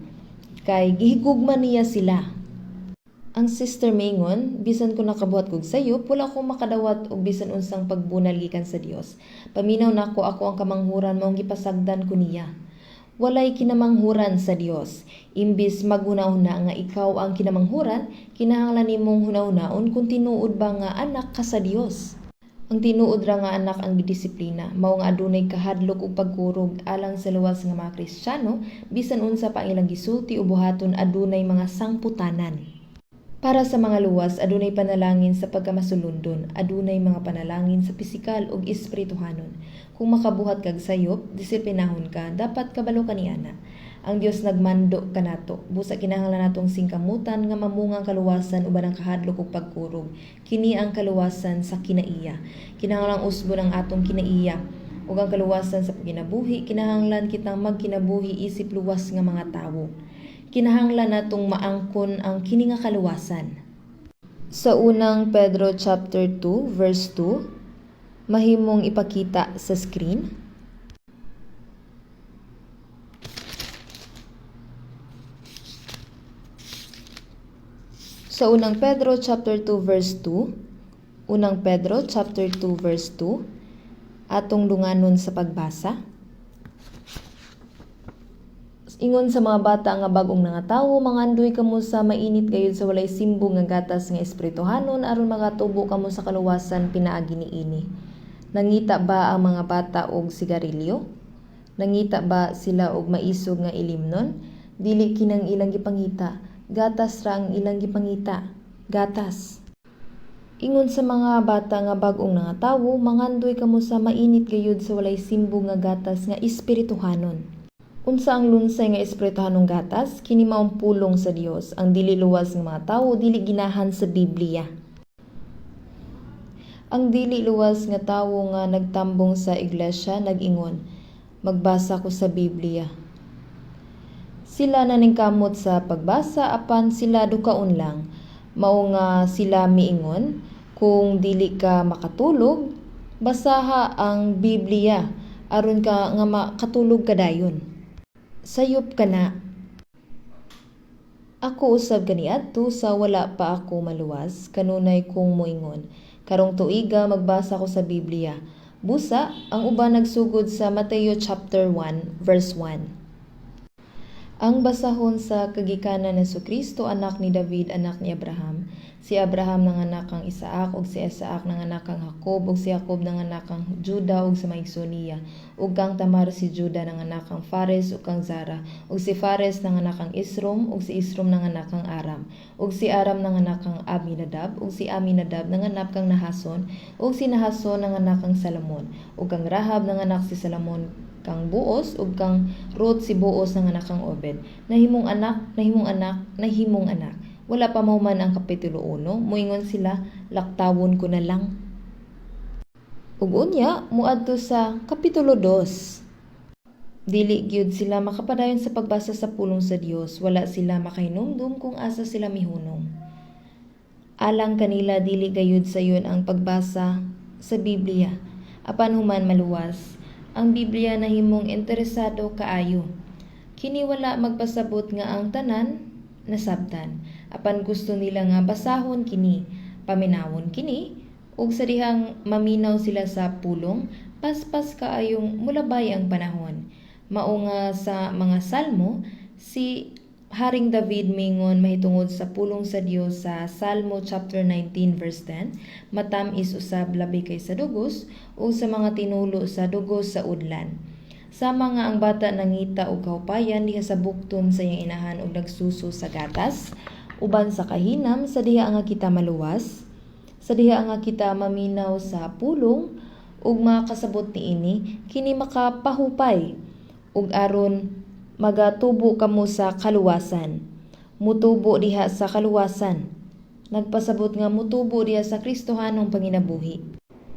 kay gihigugma niya sila. Ang sister Mingon, bisan ko nakabuhat kog sayop, wala ko makadawat og bisan unsang pagbunal gikan sa Dios. Paminaw nako ako ang kamanghuran maong gipasagdan ko niya. Walay kinamanghuran sa Dios. Imbis maghunahuna nga ikaw ang kinamanghuran, kinahanglan nimong hunahunahon kung tinuod ba nga anak ka sa Dios. Ang tinuod ra nga anak ang gidisiplina, mao nga adunay kahadlok ug pagkurog alang sa luwas nga mga Kristiyano, bisan unsa pa ang ilang gisulti o buhaton adunay mga sangputanan. Para sa mga luwas, adunay panalangin sa pagkamasulundon, adunay mga panalangin sa pisikal ug espirituhanon. Kung makabuhat kag sayop, disiplinahon ka, dapat kabalo ka niana. Ang Dios nagmando kanato. Busa kinahanglan natong singkamutan nga mamungang kaluwasan uban ang kahadlok ug pagkurog. Kini ang kaluwasan sa kinaiya. Kinahanglan usbon ang atong kinaiya ug ang kaluwasan sa pagkinabuhi. Kinahanglan kitang magkinabuhi isip luwas nga mga tawo. Kinahanglan natong maangkon ang kini nga kaluwasan. Sa unang Pedro chapter 2 verse 2, mahimong ipakita sa screen. Sa unang Pedro chapter 2 verse 2, unang Pedro chapter 2 verse 2, atong dunganon sa pagbasa. Ingon sa mga bata nga bagong nangatawo, mangandoy kamo sa mainit gayud sa walay simbong nga gatas nga espirituhanon aron makatubo kamo sa kaluwasan pinaagi niini. Nangita ba ang mga bata og sigarilyo? Nangita ba sila og maisog nga ilimnon? Dili kinang ilang gipangita. Gatas ra ang ilang gipangita. Gatas. Ingon sa mga bata nga bagong nangatawo, mangandoy kamo sa mainit gayud sa walay simbong nga gatas nga espirituhanon. Unsa ang lunsay nga espirituhanong gatas? Kini maong pulong sa Dios. Ang dili luwas nga mga tawo dili ginahan sa Biblia. Ang dili luwas nga tawo nga nagtambong sa iglesia nag-ingon, magbasa ko sa Biblia. Sila naningkamot sa pagbasa apan sila dukaon lang. Mao nga sila miingon, kung dili ka makatulog, basaha ang Biblia aron ka nga makatulog kadayon. Sayop ka na. Ako usab kaniadto sa wala pa ako maluwas, kanunay kong moingon. Karong tuiga magbasa ko sa Biblia. Busa, ang uban nagsugod sa Mateo chapter 1 verse 1. Ang basahon sa kagikanan ni Jesucristo, anak ni David, anak ni Abraham. Si Abraham nanganak kang Isaac ug si Isaac nanganak kang Jacob ug si Jacob nanganak kang Juda ug sa Maigsonia. Ug kang Tamar si Juda nanganak kang Fares ug kang Zara. Ug si Fares nanganak kang Isrom ug si Isrom nanganak kang Aram. Ug si Aram nanganak kang Aminadab ug si Aminadab nanganak kang Nahason ug si Nahason nanganak kang Salomon. Ug kang Rahab nanganak si Salomon kang Boaz ug kang Ruth si Boaz nanganak kang Obed. Nahimong anak. Wala pa man ang kapitulo 1, moingon sila, laktawon ko na lang. Ug unya muadto sa kapitulo 2. Dili gyud sila makapadayon sa pagbasa sa pulong sa Dios, wala sila makahinumdum kung asa sila mihunong. Alang kanila dili gayud sayon ang pagbasa sa Biblia. Apan human maluwas, ang Biblia nahimong interesado kaayo. Kini wala magpasabot nga ang tanan nasabtan. Apan gusto nila nga basahon kini, paminawon kini, ug sa dihang maminaw sila sa pulong, paspas kaayong mulabay ang panahon. Mao nga sa mga salmo, si Haring David mingon mahitungod sa pulong sa Dios sa Salmo chapter 19 verse 10, matamis usab labi kay sa dugos o sa mga tinulo sa dugos sa udlan. Sama nga ang bata nangita og kaupayan diha sa bukton sa iyang inahan og nagsuso sa gatas, uban sa kahinam sa diha nga kita maluwas, sa diha nga kita maminaw sa pulong ug makasabot niini kini makapahupay ug aron magatubo kamo sa kaluwasan. Mutubo diha sa kaluwasan. Nagpasabot nga mutubo diha sa Kristohanong panginabuhi.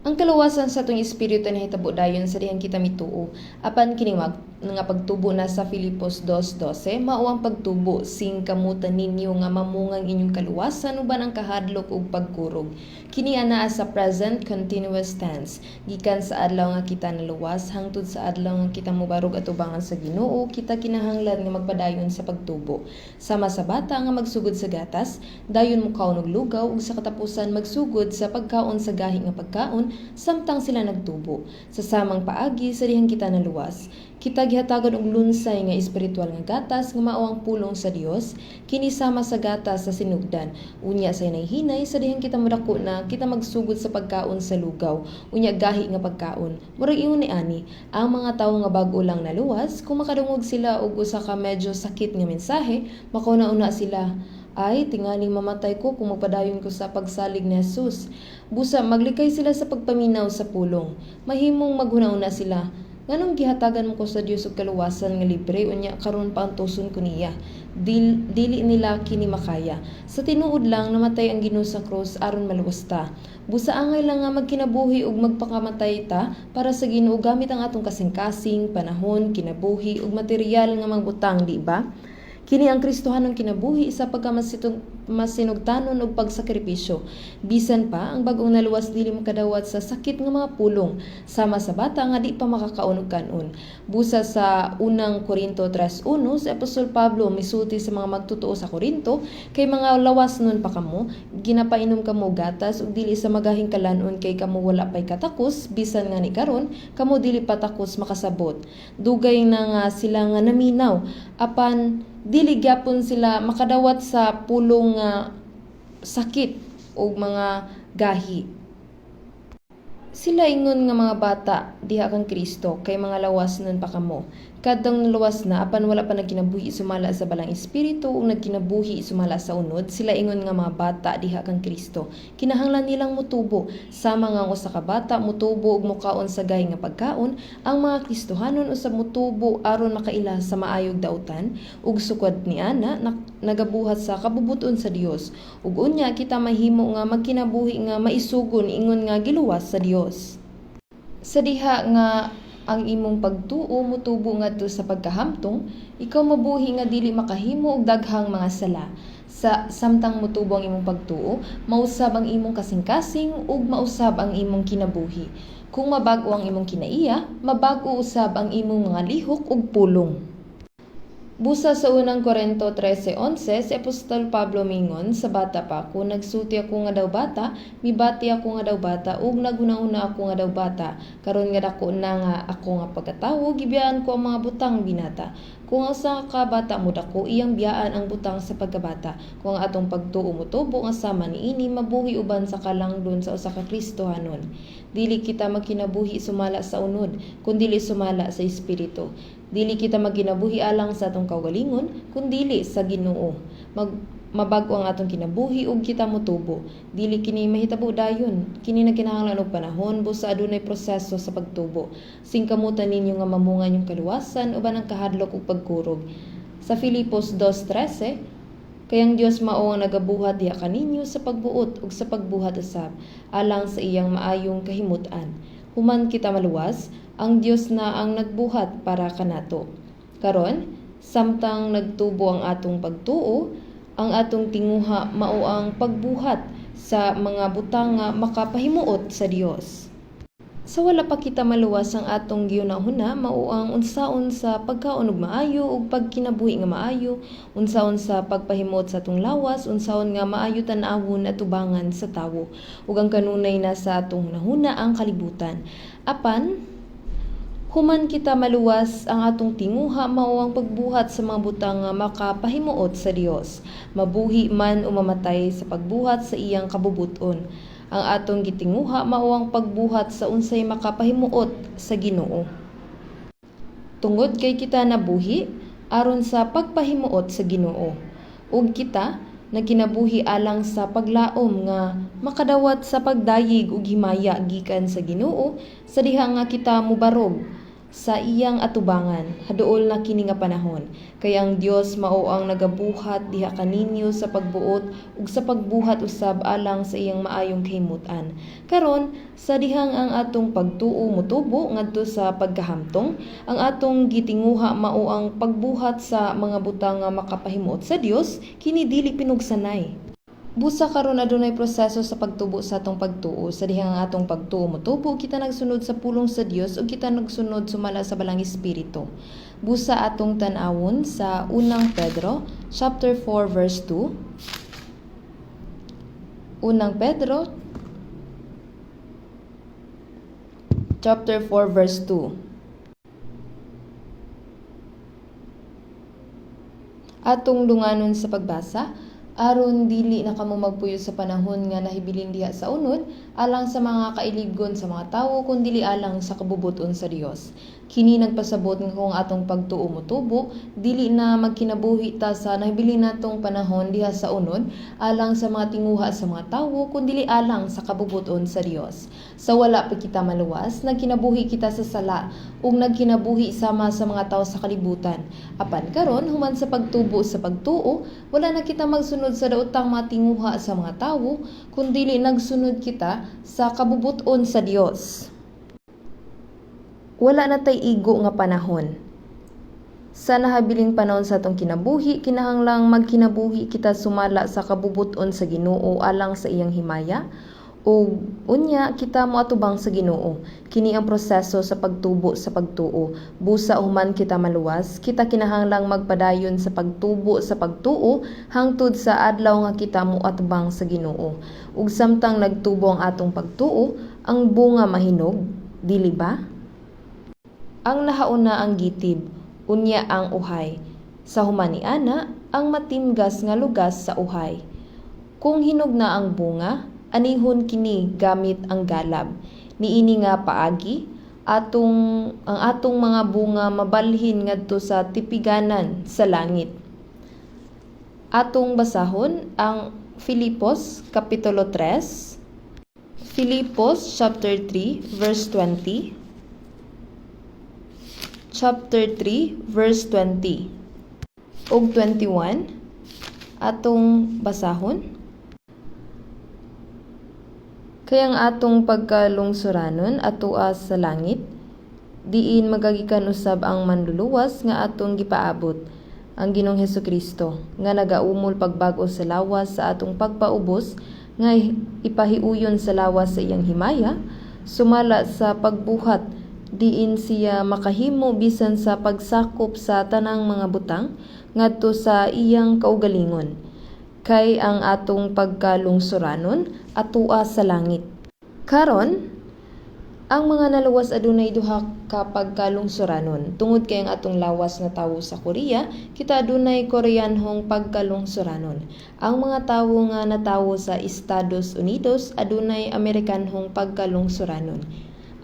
Ang kaluwasan sa atong espiritu nahitabo dayon sa dihang kita mituo. Apan kini nga pagtubo na sa Filipos 2:12, mao ang pagtubo sing kamutan ninyo nga mamungang inyong kaluwasan uban ang kahadlok ug pagkurog. Kini anaa sa present continuous tense. Gikan sa adlaw nga kita naluwas hangtod sa adlaw nga kita mobarog atubangan sa Ginoo, kita kinahanglan nga magpadayon sa pagtubo. Sama sa bata nga magsugod sa gatas, dayon mukaon og lugaw ug sa katapusan magsugod sa pagkaon sa gahi nga pagkaon samtang sila nagtubo. Sa samang paagi sa dihang kita naluwas, kita gihatagan og lunsay nga espiritual nga gatas nga mao ang pulong sa Dios, kini sama sa gatas sa sinugdan. Unya say hinay sa dihang kita modako na kita magsugod sa pagkaon sa lugaw, unya gahi nga pagkaon. Murag ingon ni ani, ang mga tawo nga bag-o lang naluwas, kung makadungog sila og usa ka medyo sakit nga mensahe, makauna-una sila, ay, tingaling mamatay ko kung magpadayon ko sa pagsalig ni Jesus. Busa, maglikay sila sa pagpaminaw sa pulong. Mahimong maghuna-una sila. Nganong gihatagan mo ko sa Dios og kaluwasan nga libre, unya karon pa ang tuson ko niya. Dili nila kini makaya. Sa tinuod lang namatay ang Ginoo sa krus aron maluwas ta. Busa angay lang nga magkinabuhi ug magpakamatay ta para sa Ginoo gamit ang atong kasing-kasing, panahon, kinabuhi ug material nga mangbutang, di ba? Kini ang Kristohanong kinabuhi sa pagkamasinugtanon og pagsakripisyo. Bisan pa ang bag-ong naluwas dili makadawat sa sakit nga mga pulong, sama sa bata nga di pa makakaon og kanon. Busa sa unang Korinto 3:1, si Apostol Pablo misulti sa mga magtotoo sa Korinto, kay mga lawas nun pa kamo, ginapainom kamo gatas ug dili sa magahing kalanon kay kamo wala pay katakos, bisan nga ni karon kamo dili patakos makasabot. Dugay na nga sila nga naminaw, apan dili gyapon sila makadawat sa pulong sakit o mga gahi. Sila ingon nga mga bata diha kang Kristo kay mga lawas nun pa kamo. Kadtong luwas na apan wala pa nagkinabuhi sumala sa balang espiritu ug nagkinabuhi sumala sa unod, sila ingon nga mga bata diha kang Kristo. Kinahanglan nilang mutubo sama nga usa ka bata mutubo ug mukaon sa gahi nga pagkaon, ang mga Kristohanon usab mutubo aron makaila sa maayog dautan ug sukad niana nagabuhat sa kabubuton sa Dios. Ug unya kita mahimo nga magkinabuhi nga maisugon ingon nga giluwas sa Dios. Sa diha nga ang imong pagtuo mutubo ngadto sa pagkahamtong, ikaw mabuhi nga dili makahimo og daghang mga sala. Sa samtang mutubo ang imong pagtuo, mausab ang imong kasing-kasing ug mausab ang imong kinabuhi. Kung mabag-o ang imong kinaiya, mabag-o usab ang imong mga lihok ug pulong. Busa sa unang Korinto 13:11, si Apostol Pablo mingon, sa bata pa ako, nagsulti ako nga daw bata, mibati ako nga daw bata, ug naguna-una ako nga daw bata. Karon nga dako na nga ako nga pagkatawo, gibiyaan ko ang mga butang binata. Kung ang usa ka bata mo dako, iyang biyaan ang butang sa pagkabata. Kung ang atong pagtuo mutubo nga sama niini, mabuhi uban sa kalangdon sa usa ka Kristohanon. Dili kita magkinabuhi sumala sa unod, kundi sumala sa espiritu. Dili kita magkinabuhi alang sa atong kaugalingon, kundili sa Ginoo. Mabago ang atong kinabuhi ug kita motubo. Dili kini mahitabo dayon. Kini nagkinahanglan og panahon busa adunay proseso sa pagtubo. Singkamutan ninyo nga mamungan yung kaluwasan uban ang kahadlok ug pagkurog. Sa Filipos 2:13, kay ang Dios mao ang nagabuhat diha kaninyo sa pagbuot ug sa pagbuhat usab alang sa iyang maayong kahimutan. Human kita maluwas, ang Dios na ang nagbuhat para kanato. Karon, samtang nagtubo ang atong pagtuo, ang atong tinguha mao ang pagbuhat sa mga butang nga makapahimuot sa Dios. Sa wala pa kita maluwas ang atong gihunahuna mao ang unsaon sa pagkaon ug maayo ug pagkinabuhi nga maayo, unsaon sa pagpahimot sa atong lawas, unsaon nga maayo tan-awon at tubangan sa tawo ug ang kanunay na sa atong nahuna ang kalibutan. Apan human kita maluwas ang atong tinguha mao ang pagbuhat sa mga butang nga makapahimuot sa Dios, mabuhi man o mamatay sa pagbuhat sa iyang kabubuton. Ang atong gitinguha mao ang pagbuhat sa unsay makapahimuot sa Ginoo. Tungod kay kita nabuhi aron sa pagpahimuot sa Ginoo, ug kita nagkinabuhi alang sa paglaom nga makadawat sa pagdayig ug himaya gikan sa Ginoo sa diha nga kita mobarog sa iyang atubangan haduol na kini nga panahon. Kay ang Dios mao ang nagabuhat diha kaninyo sa pagbuot ug sa pagbuhat usab alang sa iyang maayong kahimutan. Karon sa dihang ang atong pagtuo motubo ngadto sa pagkahamtong, ang atong gitinguha mao ang pagbuhat sa mga butang nga makapahimuot sa Dios kini dili pinugsanay. Busa karon adunay proseso sa pagtubo sa atong pagtuo. Sa dihang atong pagtuo motubo, kita nagsunod sa pulong sa Dios ug kita nagsunod sumala sa balang espiritu. Busa atong tan-awon sa unang Pedro chapter 4 verse 2. Unang Pedro chapter 4 verse 2. Atong dunganon sa pagbasa aron dili na kamo magpuyo sa panahon nga nahibilin diha sa unod alang sa mga kailigon sa mga tawo kun dili alang sa kabubuton sa Dios. Kini nagpasabot nga kung atong pagtuo motubo dili na magkinabuhi ta sa nahibilin natong panahon diha sa unod alang sa mga tinguha sa mga tawo kun dili alang sa kabubuton sa Dios. Sa wala pa kita maluwas, nagkinabuhi kita sa sala ug nagkinabuhi sama sa mga tawo sa kalibutan. Apan karon human sa pagtubo sa pagtuo, wala na kita magsunod sa daotang matinguha sa mga tawo, kundi nagsunod kita sa kabubuton sa Dios. Wala na tay igo nga panahon. Sa nahabiling panahon sa atong kinabuhi, kinahanglang magkinabuhi kita sumala sa kabubuton sa Ginoo alang sa iyang himaya, o unya kita moatubang sa Ginoo. Kini ang proseso sa pagtubo sa pagtuo. Busa human kita maluwas, kita kinahanglang magpadayon sa pagtubo sa pagtuo hangtod sa adlaw nga kita moatubang sa Ginoo. Ug samtang nagtubo ang atong pagtuo, ang bunga mahinog, dili ba? Ang nahauna ang gitib, unya ang uhay. Sa humani ana, ang matimgas nga lugas sa uhay. Kung hinog na ang bunga, anihon kini gamit ang galab. Niini nga paagi, ang atong mga bunga mabalhin ngadto sa tipiganan sa langit. Atong basahon ang Filipos kapitulo 3. Filipos chapter 3 verse 20. Chapter 3 verse 20 ug 21 atong basahon. Kaya ang atong pagkalungsuranon atua sa langit, diin magagikan usab ang manluluwas nga atong gipaabot, ang Ginoong Hesukristo, nga nagaumol pagbag-o sa lawas sa atong pagpaubos, nga ipahiuyon sa lawas sa iyang himaya, sumala sa pagbuhat, diin siya makahimo bisan sa pagsakop sa tanang mga butang, ngadto sa iyang kaugalingon. Kay ang atong pagkalungsuranon atua sa langit. Karon, ang mga naluwas adunay duha ka pagkalungsuranon. Tungod kay ang atong lawas na tawo sa Korea, kita adunay Koreanhong pagkalungsuranon. Ang mga tawo nga natawo sa Estados Unidos adunay Amerikanhong pagkalungsuranon.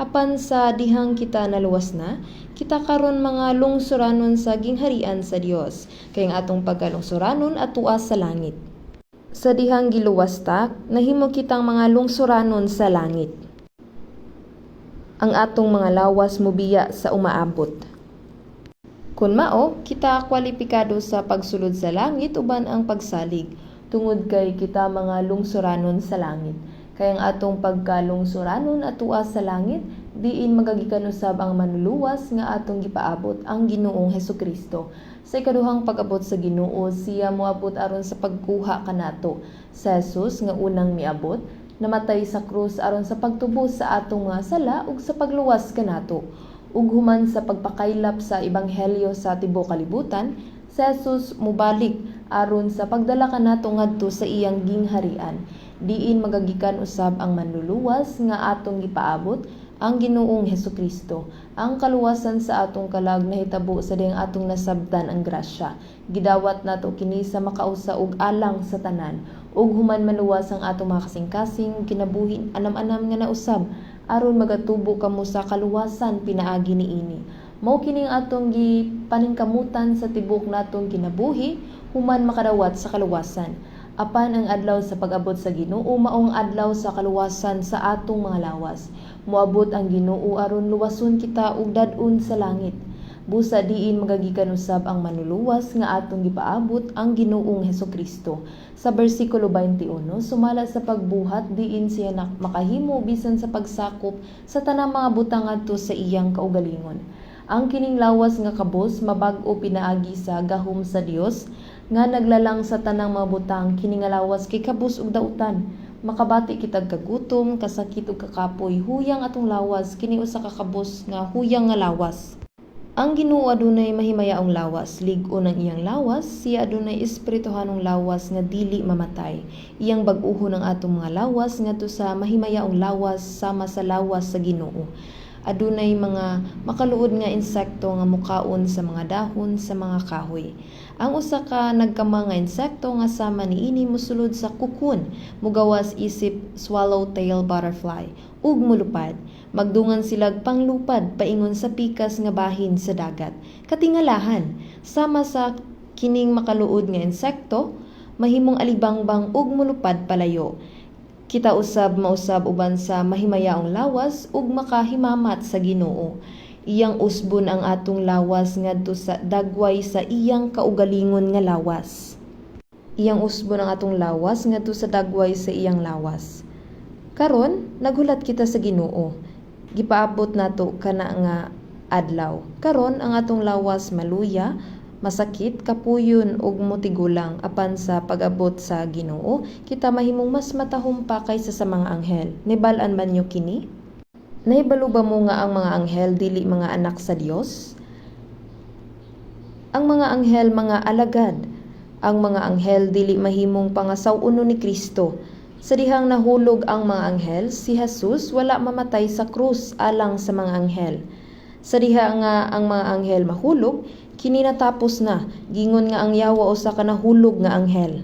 Apan sa dihang kita naluwas na, kita karon mga lungsuranon sa gingharian sa Dios. Kay ang atong pagkalungsuranon atua sa langit. Sa dihang giluwas ta, nahimo kitang mga lungsuranon sa langit. Ang atong mga lawas mobiya sa umaabot. Kun mao, kita kwalipikado sa pagsulod sa langit uban ang pagsalig, tungod kay kita mga lungsuranon sa langit. Kay ang atong pagkalungsuranon atua sa langit, diin magagikan usab ang manluluwas nga atong gipaabot, ang Ginoong Hesukristo. Sa ikaduhang pag-abot sa Ginoo, siya moabot aron sa pagkuha kanato. Sa Jesus nga unang miabot, namatay sa krus aron sa pagtubos sa atong nga sala ug sa pagluwas kanato. Ug human sa pagpakaylap sa ebanghelyo sa tibuok kalibutan, si Jesus mubalik aron sa pagdala kanato ngadto sa iyang gingharian. Diin magagikan usab ang manluluwas nga atong gipaabot, ang Ginoong Hesukristo. Ang kaluwasan sa atong kalag nahitabo sa dihang atong nasabtan ang grasya. Gidawat nato kini sa makausa ug alang sa tanan. Ug human maluwas ang atong mga kasing-kasing kinabuhi anam-anam nga nausab aron magatubo kamo sa kaluwasan pinaagi niini. Mao kining atong gipaningkamutan sa tibok natong kinabuhi human makadawat sa kaluwasan. Apan ang adlaw sa pag-abot sa Ginoo maong adlaw sa kaluwasan sa atong mga lawas. Moabot ang Ginoo aron luwason kita ug dad-on sa langit. Busa diin magagikan usab ang manluluwas nga atong gipaabot ang Ginoong Hesukristo. Sa bersikulo 21 sumala sa pagbuhat diin siya makahimo bisan sa pagsakop sa tanang mga butang adto sa iyang kaugalingon. Ang kining lawas nga kabos mabag-o pinaagi sa gahom sa Dios nga naglalang sa tanang mga butang kini nga lawas kay kabus ug dautan. Makabati kitag kagutom, kasakit ug kakapoy, huyang atong lawas kini usa ka kabos nga huyang nga lawas. Ang Ginoo adunay mahimayaong lawas, lig-on ang iyang lawas, siya adunay espirituhanong lawas nga dili mamatay. Iyang bag-uhon ang atong mga lawas ngadto sa mahimayaong lawas sama sa lawas sa Ginoo. Adunay mga makaluod nga insekto nga mukaon sa mga dahon sa mga kahoy. Ang usa ka nagkama nga insekto nga sama niini mosulod sa kukun, mugawas isip swallowtail butterfly ug mulupad. Magdungan silag panglupad paingon sa pikas nga bahin sa dagat. Katingalahan, sama sa kining makaluod nga insekto, mahimong alibangbang ug mulupad palayo. Kita usab mausab uban sa mahimayaong lawas ug makahimamat sa Ginoo. Iyang usbon ang atong lawas ngadto sa dagway sa iyang kaugalingon nga lawas. Iyang usbon ang atong lawas ngadto sa dagway sa iyang lawas. Karon naghulat kita sa Ginoo. Gipaabot nato kana nga adlaw. Karon ang atong lawas maluya, masakit, kapuyon ug motigulang apan sa pag-abot sa Ginoo, kita mahimong mas matahom pa kaysa sa mga anghel. Nibal-an man nyo kini? Nahibalo ba mo nga ang mga anghel dili mga anak sa Dios? Ang mga anghel mga alagad. Ang mga anghel dili mahimong pangasaw-uno ni Kristo. Sa dihang nahulog ang mga anghel, si Jesus wala mamatay sa krus alang sa mga anghel. Sa diha nga ang mga anghel mahulog, kini natapos na, gingon nga ang yawa usa ka nahulog nga anghel.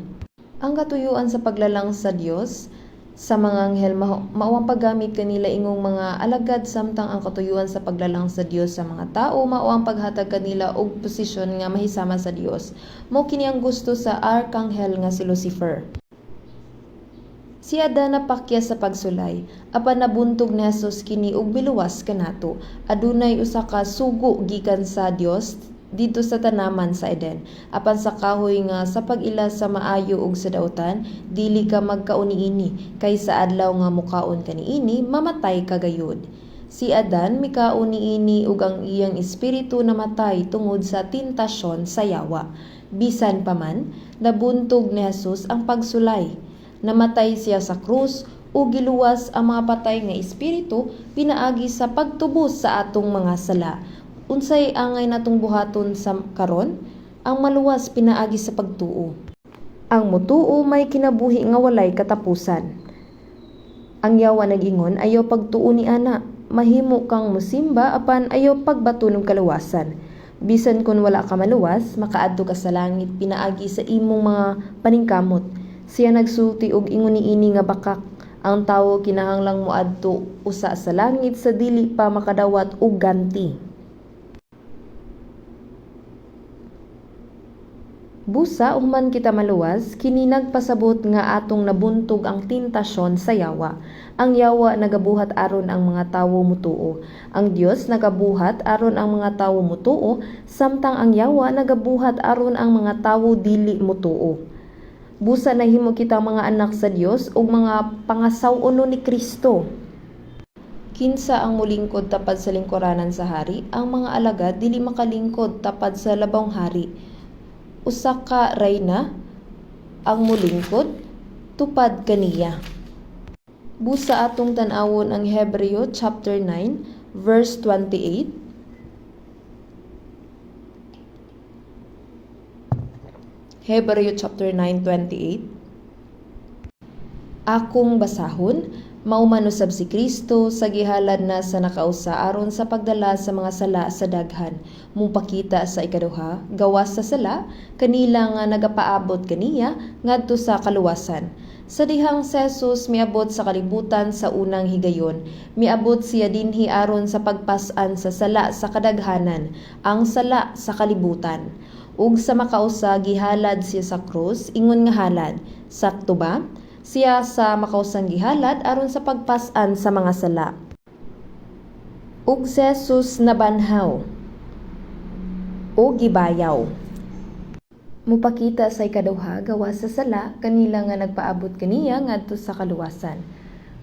Ang katuyuan sa paglalang sa Dios sa mga anghel mao ang paggamit kanila ingong mga alagad samtang ang katuyuan sa paglalang sa Dios sa mga tao mao ang paghatag kanila og posisyon nga mahisama sa Dios. Mao kini ang gusto sa arkanghel nga si Lucifer. Si Adan napakya sa pagsulay, apan nabuntog ni Jesus kini og biluwas kanato. Adunay usa ka sugo gikan sa Dios dito sa tanaman sa Eden. Apan sa kahoy nga sa pag-ila sa maayo ug sa dautan, dili ka magkauni-ini kay sa adlaw nga mukaon kaniini mamatay ka gayud. Si Adan mikaon niini ug ang iyang espiritu namatay tungod sa tentasyon sa yawa. Bisan pa man, nabuntog ni Jesus ang pagsulay. Namatay siya sa krus ug giluwas ang mga patay nga espiritu pinaagi sa pagtubos sa atong mga sala. Unsay angay natong buhaton sa karon? Ang maluwas pinaagi sa pagtuo. Ang mutuo may kinabuhi nga walay katapusan. Ang yawa nag-ingon ayaw pagtuo ni ana, mahimo kang musimba apan ayaw pagbato ng kaluwasan. Bisan kun wala ka maluwas, makaadto ka sa langit pinaagi sa imong mga paningkamot. Siya nagsulti og ingon niini nga bakak, ang tawo kinahanglang moadto usa sa langit sa dili pa makadawat og ganti. Busa human kita maluwas, kini nagpasabot nga atong nabuntog ang tentasyon sa yawa. Ang yawa nagabuhat aron ang mga tawo mutuo. Ang Dios nagabuhat aron ang mga tawo mutuo, samtang ang yawa nagabuhat aron ang mga tawo dili mutuo. Busa nahimo kita mga anak sa Dios ug mga pangasaw-uno ni Kristo. Kinsa ang mulingkod tapad sa lingkuranan sa hari, ang mga alagad dili makalingkod tapad sa labawng hari. Usa ka reyna ang mulingkod tupad kaniya. Busa atong tan-awon ang Hebreo chapter 9 verse 28. Hebreo chapter 9:28. Akong basahon, maumanusab si Kristo sa gihalad na sa nakausa aron sa pagdala sa mga sala sa daghan. Mupakita sa ikaduha, gawas sa sala, kanila nga nagapaabot kaniya ngadto sa kaluwasan. Sa dihang si Jesus miabot sa kalibutan sa unang higayon, miabot siya dinhi aron sa pagpas-an sa sala sa kadaghanan, ang sala sa kalibutan. Ug sa makausa gihalad siya sa krus, ingon nga halad. Sakto ba? Siya sa makausang gihalad aron sa pagpas-an sa mga sala. Ug si Jesus nabanhaw o gibayaw. Mupakita sa ikaduha, gawas sa sala, kanila nga nagpaabot kaniya ngadto sa kaluwasan.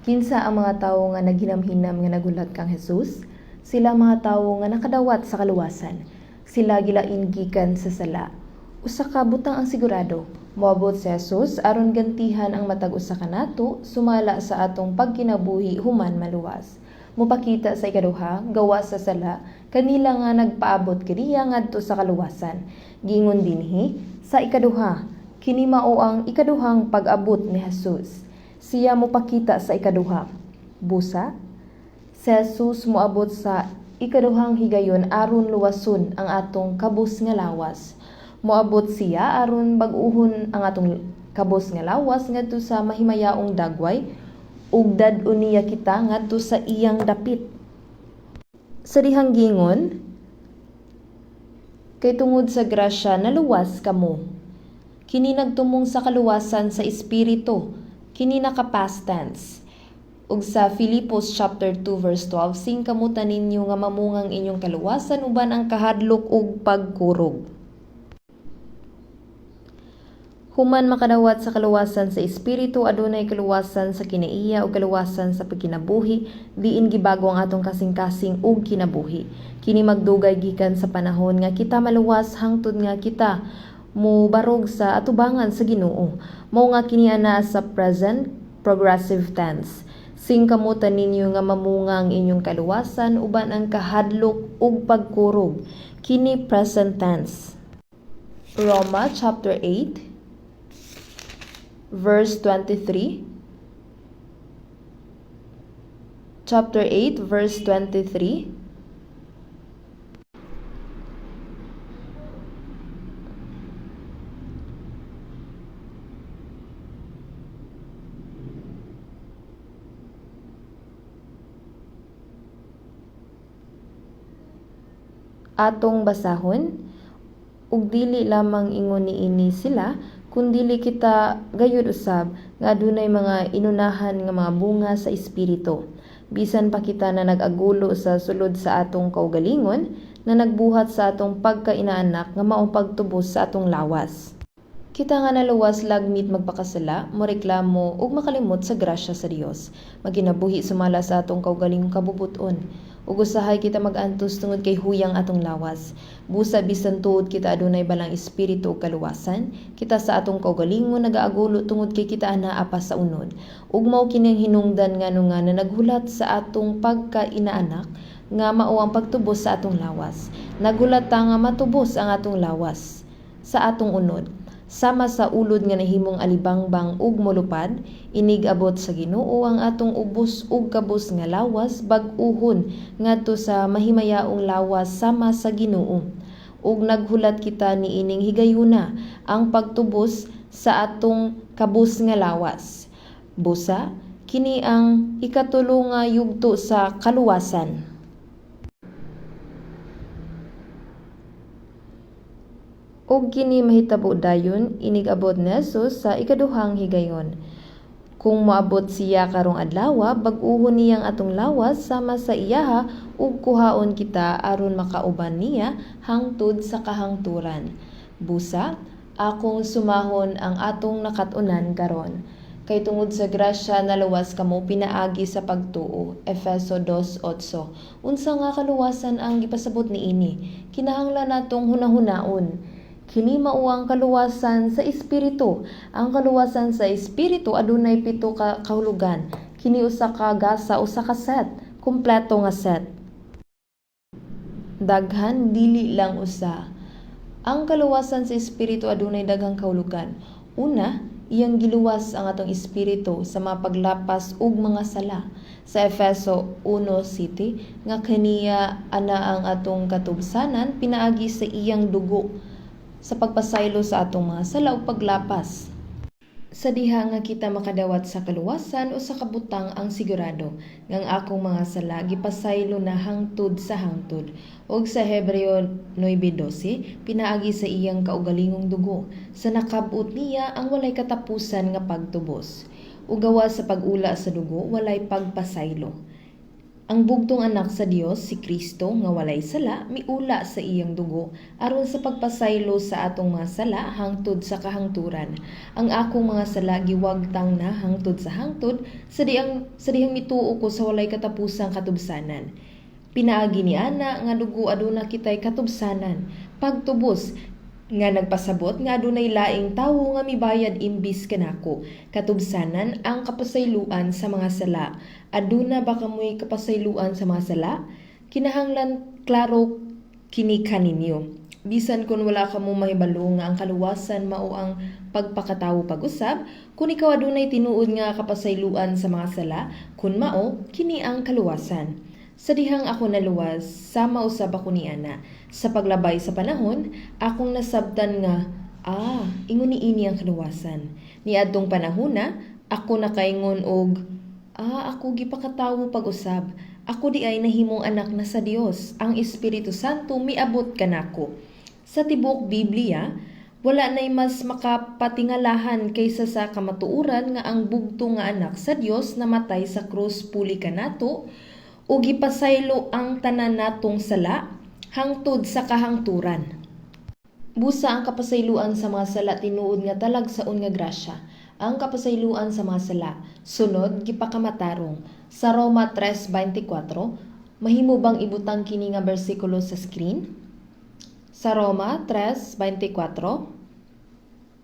Kinsa ang mga tawo nga naghinam-hinam nga nagulat kang Jesus? Sila mga tawo nga nakadawat sa kaluwasan. Sila gilain gikan sa sala. Usa ka butang ang sigurado, moabot si Jesus aron gantihan ang matag usa kanato sumala sa atong pagkinabuhi human maluwas. Mupakita sa ikaduha, gawas sa sala, kanila nga nagpaabot kaniya ngadto sa kaluwasan. Gingon dinhi sa ikaduha, kini mao ang ikaduhang pag-abot ni Jesus. Siya mupakita sa ikaduha. Busa, si Jesus moabot sa ikaduhang higayon aron luwason ang atong kabus nga lawas. Moabot siya aron bag-uhon ang atong kabus nga lawas ngadto sa mahimayaong dagway ug dad-on niya kita ngadto sa iyang dapit. Sa dihang gingon, kay tungod sa grasya naluwas kamo. Kini nagtumong sa kaluwasan sa espiritu, kini naka past tense. Ug sa Filipos chapter 2 verse 12, sing kamutan ninyo nga mamungang inyong kaluwasan uban ang kahadlok ug pagkurog. Human makadawat sa kaluwasan sa espiritu, adunay kaluwasan sa kinaiya o kaluwasan sa pagkinabuhi, diin gibago ang atong kasing-kasing ug kinabuhi. Kini magdugay gikan sa panahon nga kita maluwas hangtod nga kita mobarog sa atubangan sa Ginoo. Mao nga kini ana sa present progressive tense. Sing kamutan ninyo nga mamungang inyong kaluwasan uban ang kahadlok ug pagkurog. Kini present tense. Roma chapter 8 verse 23. Chapter 8 verse 23. Atong basahon, ug dili lamang ingon niini sila, kundili kita gayud usab nga adunay mga inunahan nga mga bunga sa espiritu. Bisan pa kita na nag-agulo sa sulod sa atong kaugalingon, na nagbuhat sa atong pagkainaanak nga maong pagtubos sa atong lawas. Kita nga naluwas lagmit magpakasala, moreklamo ug makalimot sa grasya sa Dios. Maginabuhi sumala sa atong kaugalingong kabubuton. Ug usahay kita mag-antos tungod kay huyang atong lawas. Busa bisan tuod kita adunay balang espiritu ug kaluwasan, kita sa atong kaugalingon nagaagulo tungod kay kita anaa pa sa unod. Ug mao kining hinungdan ngano nga na naghulat sa atong pagkainaanak nga mao ang pagtubos sa atong lawas. Naghulat ta nga matubos ang atong lawas sa atong unod. Sama sa ulod nga nahimong alibangbang ug molupad, inig-abot sa Ginoo ang atong ubos ug kabus nga lawas bag-uhon ngadto sa mahimayaong lawas sama sa Ginoo. Ug naghulat kita niining higayuna ang pagtubos sa atong kabus nga lawas. Busa, kini ang ikatulo nga yugto sa kaluwasan. Ug kini mahitabo dayon inig-abot ni Jesus sa ikaduhang higayon. Kung moabot siya karong adlaw, bag-uhon niyang atong lawas sama sa iyaha ug kuhaon kita aron makauban niya hangtod sa kahangturan. Busa, akong sumahon ang atong nakat-unan karon. Kay tungod sa grasya naluwas kamo pinaagi sa pagtuo. Efeso 2:8. Unsa nga kaluwasan ang gipasabot niini? Kinahanglan natong hunahunaon. Kini mao ang kaluwasan sa espiritu. Ang kaluwasan sa espiritu adunay 7 ka kahulugan. kini usa ka gasa usa ka set, kumpleto nga set. Daghan dili lang usa. Ang kaluwasan sa espiritu adunay daghang kahulugan. Una, iyang giluwas ang atong espiritu sa mga paglapas ug mga sala. Sa Efeso 1:7 nga kaniya ana ang atong katubsanan pinaagi sa iyang dugo sa pagpasaylo sa atong mga sala ug paglapas. Sa diha nga kita makadawat sa kaluwasan o sa kabutang ang sigurado nga ang akong mga sala gipasaylo na hangtod sa hangtod. Og sa Hebreo 9:12 pinaagi sa iyang kaugalingong dugo sa nakab-ot niya ang walay katapusan nga pagtubos. Ug gawas sa pag-ula sa dugo walay pagpasaylo. Ang bugtong anak sa Dios si Kristo nga walay sala miula sa iyang dugo aron sa pagpasaylo sa atong mga sala hangtod sa kahangturan. Ang akong mga sala giwagtang na hangtod sa hangtod sa dihang mituo ko sa walay katapusang katubsanan. Pinaagi ni ana nga dugo aduna kitay katubsanan, pagtubos nga nagpasabot nga adunay laing tawo nga mibayad imbis kanako. Katubsanan ang kapasayloan sa mga sala. Aduna ba kamoy kapasayloan sa mga sala? Kinahanglan klaro kini kaninyo. Bisan kun wala kamo mahibalo nga ang kaluwasan mao ang pagpakatawo pag-usab, kun ikaw adunay tinuod nga kapasayloan sa mga sala, kun mao kini ang kaluwasan. Sa dihang ako naluwas, sama usab ako ni ana. Sa paglabay sa panahon, akong nasabtan nga, ingon niini ang kaluwasan. Niadtong panahona, ako nakaingon og, ako gipakatawo pag-usab. Ako di ay nahimong anak na sa Dios. Ang Espiritu Santo miabot kanako. Sa tibuok Biblia, wala nay mas makapatingalahan kaysa sa kamatuoran nga ang bugto nga anak sa Dios namatay sa krus puli kanato ug gipasaylo ang tanan natong sala hangtod sa kahangturan. Busa ang kapasayloan sa mga sala tinuod nga talagsaon nga grasya. Ang kapasayloan sa mga sala sunod gipakamatarong. Sa Roma 3:24, mahimo bang ibutang kini nga bersikulo sa screen? Sa Roma 3:24,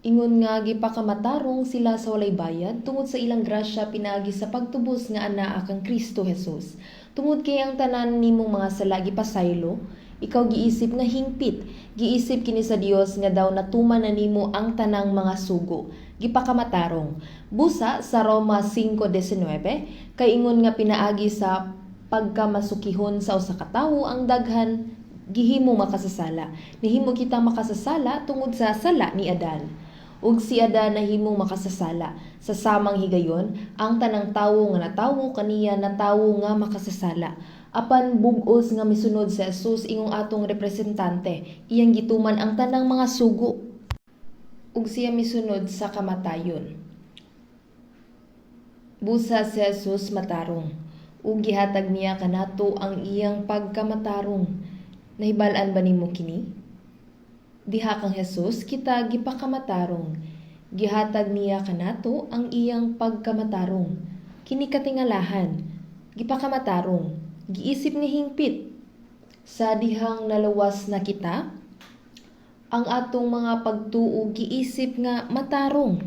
ingon nga gipakamatarong sila sa walay bayad tungod sa ilang grasya pinaagi sa pagtubos nga anaa kang Kristo Jesus. Tungod kay ang tanan nimong mga sala gipasaylo, ikaw giisip nga hingpit, giisip kini sa Dios nga daw natuman na nimo ang tanang mga sugo. Gipakamatarong. Busa sa Roma 5:19 kay ingon nga pinaagi sa pagkamasukihon sa usa ka tawo ang daghan gihimo makasasala. Nihimo kita makasasala tungod sa sala ni Adan. Ug si Adan nahimong makasasala. Sa samang higayon, ang tanang tawo nga natawo kaniya natawo nga makasasala. Apan bug-os nga misunod sa Jesus ingong atong representante, iyang gituman ang tanang mga sugo. Ug siya misunod sa kamatayon. Busa si Jesus matarong. Ug gihatag niya kanato ang iyang pagkamatarong. Nahibalaan ba nimo kini? Diha kang Jesus kita gipakamatarong. Gihatag niya kanato ang iyang pagkamatarong. Kini katingalahan, gipakamatarong. Giisip nga hingpit. Sa dihang naluwas na kita, ang atong mga pagtuo giisip nga matarong.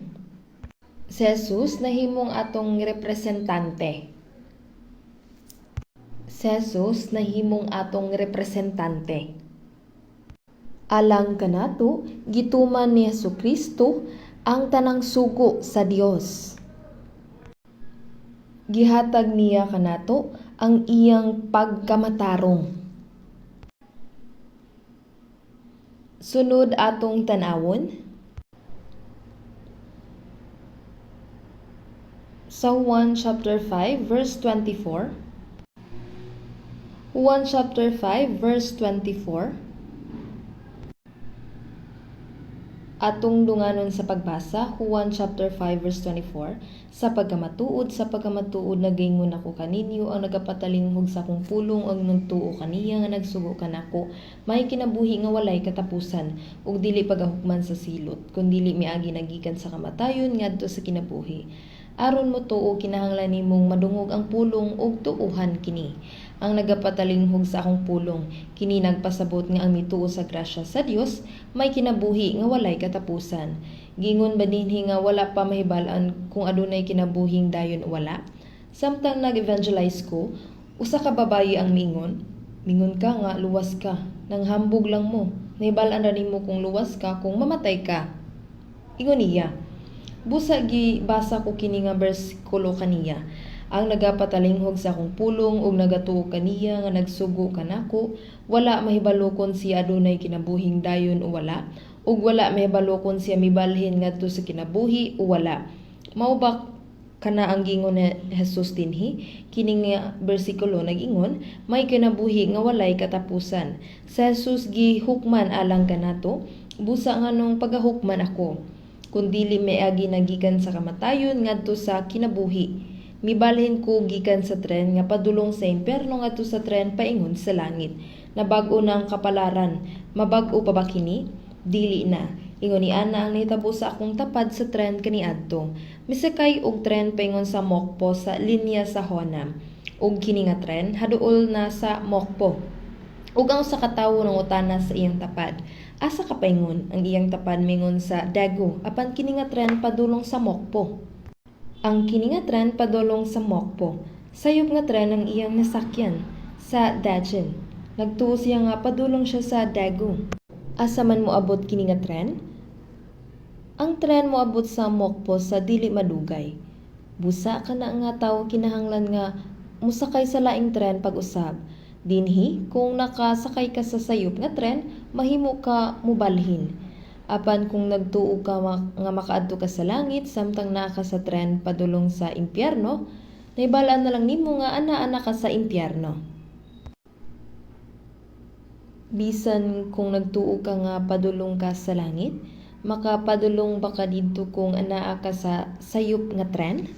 Si Jesus nahimong atong representante. Si Jesus nahimong atong representante. Alang kanato, gituman ni Jesucristo ang tanang sugo sa Dios. Gihatag niya kanato ang iyang pagkamatarong. Sunod atong tanawon. Sa 1 chapter 5 verse 24. 1 chapter 5 verse 24. Atong dunganon sa pagbasa, Juan chapter 5 verse 24, sa pagkamatuod nagaingon ako kaninyo ang nagapatalinghog sa akong pulong ug nagtuo kaniya nga nagsugo kanako, may kinabuhi nga walay katapusan ug dili pagahukman sa silot, kun dili miagi nagikan sa kamatayon ngadto sa kinabuhi. Aron mo tuo kinahanglan nimong madungog ang pulong ug tuuhan kini. Ang nagapatalinghog sa akong pulong kini nagpasabot nga ang mituo sa grasya sa Dios may kinabuhi nga walay katapusan. Gingon ba dinhi nga wala pa mahibal-an kung adunay kinabuhing dayon o wala? Samtang nag-evangelize ko, usa ka babayi ang mingon. Mingon ka nga, luwas ka. Nang hambog lang mo. Nahibalaan na nimo kung luwas ka, kung mamatay ka. Ingon niya. Busa gibasa ko kini nga bersikulo kaniya. Ang nagapatalinghog sa akong pulong ug nagatuo kaniya nga nagsugo kanako, wala mahibalo kon siya adunay kinabuhing dayon o wala, ug wala mahibalo kon siya mibalhin ngadto sa kinabuhi o wala. Mao ba kana ang gingon ni Jesus dinhi? Kining nga bersikulo nag-ingon, may kinabuhi nga walay katapusan. Sa Jesus gihukman alang kanato, busa nganong pagahukman ako. Kung dili miagi nagikan sa kamatayon ngadto sa kinabuhi. Mibalhin ko gikan sa tren nga padulong sa impyerno ngadto sa tren paingon sa langit. Nabag-o na ang kapalaran. Mabag-o pa ba kini? Dili na. Ingon ni ana ang nahitabo sa akong tapad sa tren kaniadto. Misakay og tren paingon sa Mokpo sa linya sa Honam. Ug kini nga tren haduol na sa Mokpo. Ug ang usa ka tawo nang utana sa iyang tapad. Asa ka paingon? Ang iyang tapad mingon sa Dagu. Apan kini nga tren padulong sa Mokpo. Ang kini nga tren padulong sa Mokpo. Sayop nga tren ang iyang nasakyan sa Dajin. Nagtuo siya nga padulong siya sa Dagu. Asa man moabot kini nga tren? Ang tren moabot sa Mokpo sa dili madugay. Busa kana nga tawo kinahanglan nga musakay sa laing tren pag-usab. Dinhi kung nakasakay ka sa sayop nga tren, mahimo ka mobalhin. Apan kung nagtuo ka nga makaadto ka sa langit samtang naa ka sa tren padulong sa impyerno, nahibalaan na lang nimo nga ana-ana ka sa impyerno. Bisan kung nagtuo ka nga padulong ka sa langit, makapadulong ba ka didto kung anaa ka sa sayop nga tren?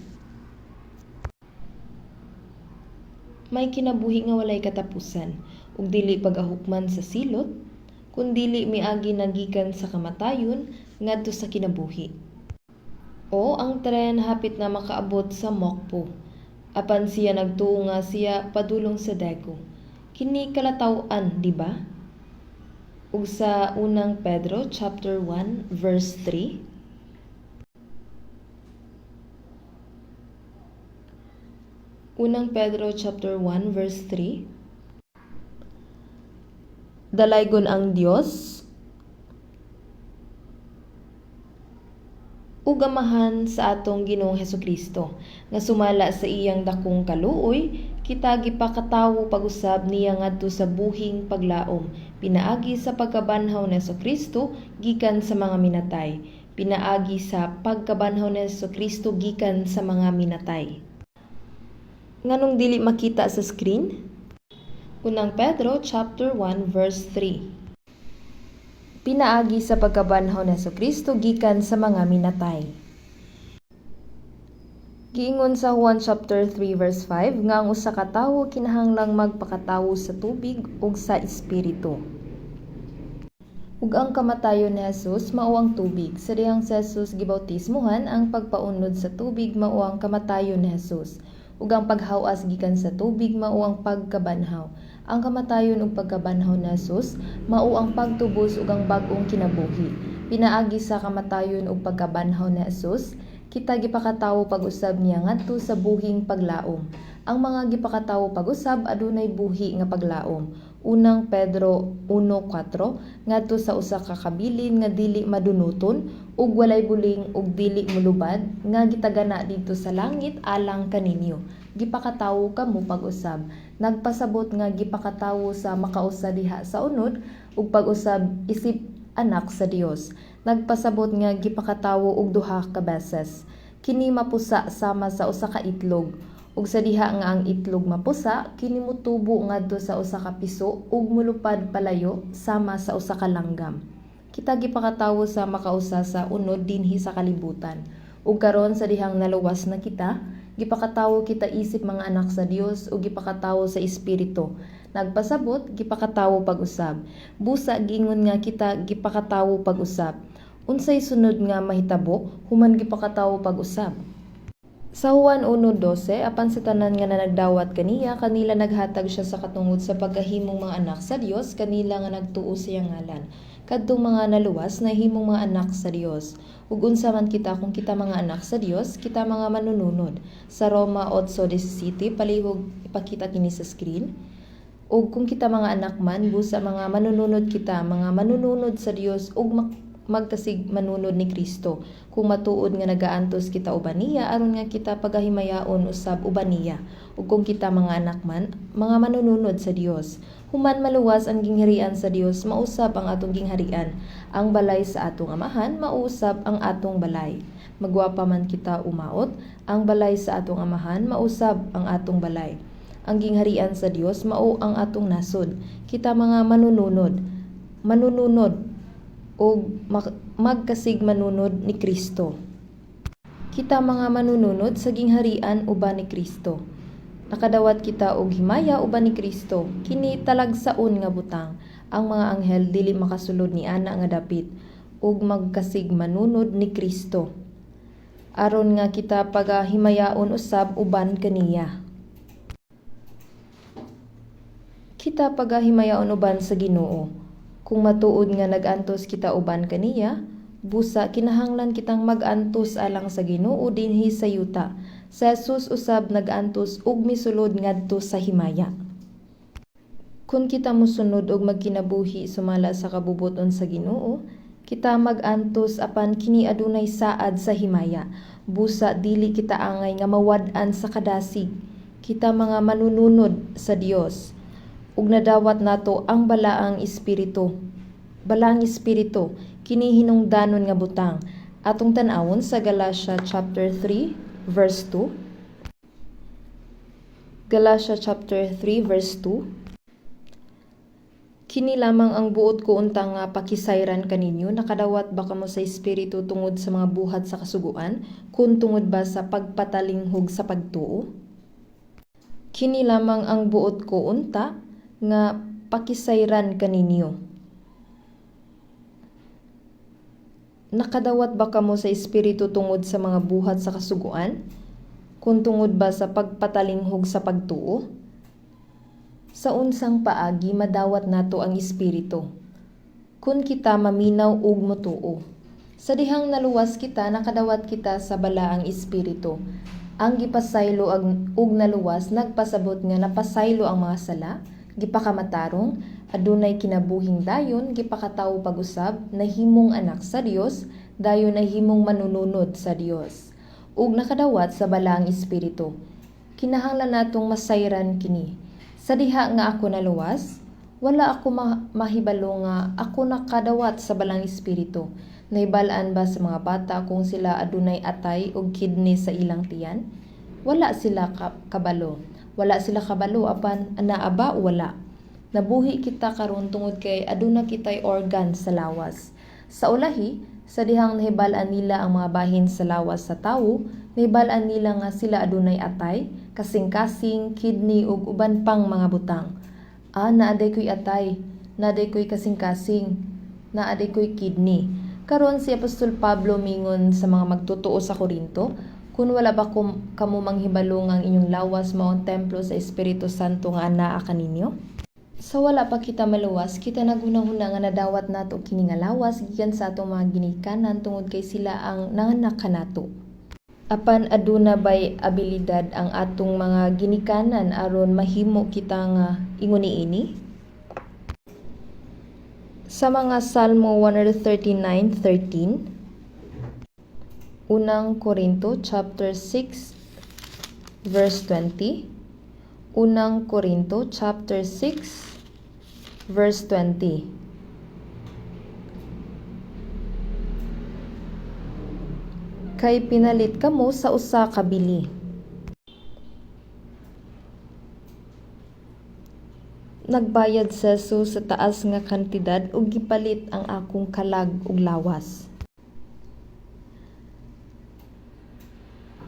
May kinabuhi nga walay katapusan, ug dili pagahukman sa silot, kun dili miagi nagikan sa kamatayon ngadto sa kinabuhi. O ang tren hapit na makaabot sa Mokpo. Apan siya nagtuo nga siya padulong sa Dagu. Kini kalataw-an, di ba? Ug sa unang Pedro chapter 1 verse 3. Unang Pedro chapter 1 verse 3. Dalaygon ang Dios ug amahan sa atong Ginoong Hesukristo nga sumala sa iyang dakong kaluoy kita gipakatawo pag-usab niya ngadto sa buhing paglaom pinaagi sa pagkabanhaw ni Hesukristo gikan sa mga minatay pinaagi sa pagkabanhaw ni Hesukristo gikan sa mga minatay. Nganong dili makita sa screen? Unang Pedro chapter 1 verse 3. Pinaagi sa pagkabanhaw ni Hesukristo gikan sa mga minatay. Giingon sa Juan chapter 3 verse 5 nga ang usa ka tawo kinahanglang magpakatawo sa tubig ug sa espiritu. Ug ang kamatayon ni Jesus mao ang tubig. Sa dihang si Jesus gibautismohan, ang pagpaunod sa tubig mao ang kamatayon ni Jesus. Ug ang paghawas gikan sa tubig mao ang pagkabanhaw. Ang kamatayon ug pagkabanhaw ni Jesus mao ang pagtubos ug ang bag-ong kinabuhi. Pinaagi sa kamatayon ug pagkabanhaw ni Jesus, kita gipakatawo pag-usab niya ngadto sa buhing paglaom. Ang mga gipakatawo pag-usab adunay buhi nga paglaom. Unang Pedro 1:4 ngadto sa usa ka kabilin nga dili madunuton ug walay buling ug dili molubad nga gitagana didto sa langit alang kaninyo. Gipakatawo kamo pag-usab. Nagpasabot nga gipakatawo sa makausa diha sa unod ug pag-usab isip anak sa Dios. Nagpasabot nga gipakatawo og duha ka beses. Kini mapusa sama sa usa ka itlog. Ug sa diha nga ang itlog mapusa, kini motubo ngadto sa usa ka piso ug molupad palayo sama sa usa ka langgam. Kita gipakatawo sa makausa sa unod dinhi sa kalibutan. Ug karon sa dihang naluwas na kita, gipakatawo kita isip mga anak sa Dios ug gipakatawo sa espiritu. Nagpasabot gipakatawo pag-usab. Busa gingon nga kita gipakatawo pag-usab. Unsay sunod nga mahitabo human gipakatawo pag-usab. Sa Juan 1:12, apan sa tanan nga nagdawat kaniya, kanila naghatag siya sa katungod sa pagkahimong mga anak sa Dios, kanila nga nagtuo sa iyang ngalan. kadtong mga naluwas na himong mga anak sa Dios. Ug unsa man kita kung kita mga anak sa Dios, kita mga manununod. Sa Roma 8:17 palihog ipakita kini sa screen. Ug kung kita mga anak man, busa mga manununod kita, mga manununod sa Dios ug magkasig manunod ni Kristo. Kung matuod nga nagaantos kita uban niya, aron nga kita pagahimayaon usab uban niya. Ug kung kita mga anak man, mga manununod sa Dios. Human maluwas ang gingharian sa Dios, mausab ang atong gingharian. Ang balay sa atong amahan, mausab ang atong balay. Magwapa man kita umaot, ang balay sa atong amahan, mausab ang atong balay. Ang gingharian sa Dios, mao ang atong nasod. Kita mga manununod o magkasig manunod ni Kristo. Kita mga manununod sa gingharian uban ni Kristo. Nakadawat kita og himaya uban ni Kristo. Kini talagsaon nga butang. Ang mga anghel dili makasulod ni ana nga dapit ug magkasig manunod ni Kristo. Aron nga kita pagahimayaon usab uban kaniya. Kita pagahimayaon uban sa Ginoo. Kung matuod nga nagantos kita uban kaniya, busa kinahanglan kitang magantos alang sa Ginoo dinhi sa yuta. Sa Jesus usab nagantos ug misulod ngadto sa himaya. Kung kita mosunod og magkinabuhi sumala sa kabubuton sa Ginoo, kita magantos apan kini adunay saad sa himaya. Busa dili kita angay nga mawad-an sa kadasig. Kita mga manununod sa Dios. Ug nadawat nato ang balaang espiritu. Balaang espiritu kini hinungdanon nga butang. Atong tan-awon sa Galatia chapter 3 verse 2. Galatia chapter 3 verse 2. Kini lamang ang buot ko unta nga pakisayran kaninyo, nakadawat ba kamo sa espiritu tungod sa mga buhat sa kasuguan, kun tungod ba sa pagpatalinghog sa pagtuo? Kini lamang ang buot ko unta nga pakisayran kaninyo. Nakadawat ba kamo sa espiritu tungod sa mga buhat sa kasuguan? Kung tungod ba sa pagpatalinghog sa pagtuo? Sa unsang paagi madawat nato ang espiritu. Kung kita maminaw ug motuo. Sa dihang naluwas kita, nakadawat kita sa balaang espiritu. Ang gipasaylo ug naluwas nagpasabot nga napasaylo ang mga sala, gipakamatarong, adunay kinabuhing dayon, gipakatawo pag-usab, nahimong anak sa Dios, dayon nahimong manununod sa Dios. Ug nakadawat sa balaang espiritu. Kinahanglan natong masayran kini. Sa diha nga ako naluwas, wala ako mahibalo nga ako nakadawat sa balaang espiritu. Nahibalaan ba sa mga bata kung sila adunay atay ug kidney sa ilang tiyan? Wala sila kabalo. Wala sila kabalo apan naaba wala. Nabuhi kita karon tungod kay aduna kitay organ sa lawas. Sa ulahi, sa dihang nahibalaan nila ang mga bahin sa lawas sa tawo, nahibalaan nila nga sila adunay atay, kasing-kasing, kidney ug uban pang mga butang. Naaday ko'y atay, naaday ko'y kasing-kasing, naaday ko'y kidney. Karon si Apostol Pablo mingon sa mga magtutuo sa Korinto, kung wala ba kamo manghibalo nga ang inyong lawas mao ang templo sa Espiritu Santo nga anaa kaninyo? Sa wala pa kita maluwas, kita nagunahuna nga nadawat nato kini nga lawas gikan sa atong mga ginikanan tungod kay sila ang nanganak kanato. Apan aduna bay abilidad ang atong mga ginikanan aron mahimo kita nga inguni ini? Sa mga Salmo 139:13, Unang Korinto chapter 6 verse 20. Unang Korinto chapter 6 verse 20. Kay pinalit kamo sa usa ka bili. Nagbayad sa Jesus sa taas nga kantidad ug gipalit ang akong kalag ug lawas.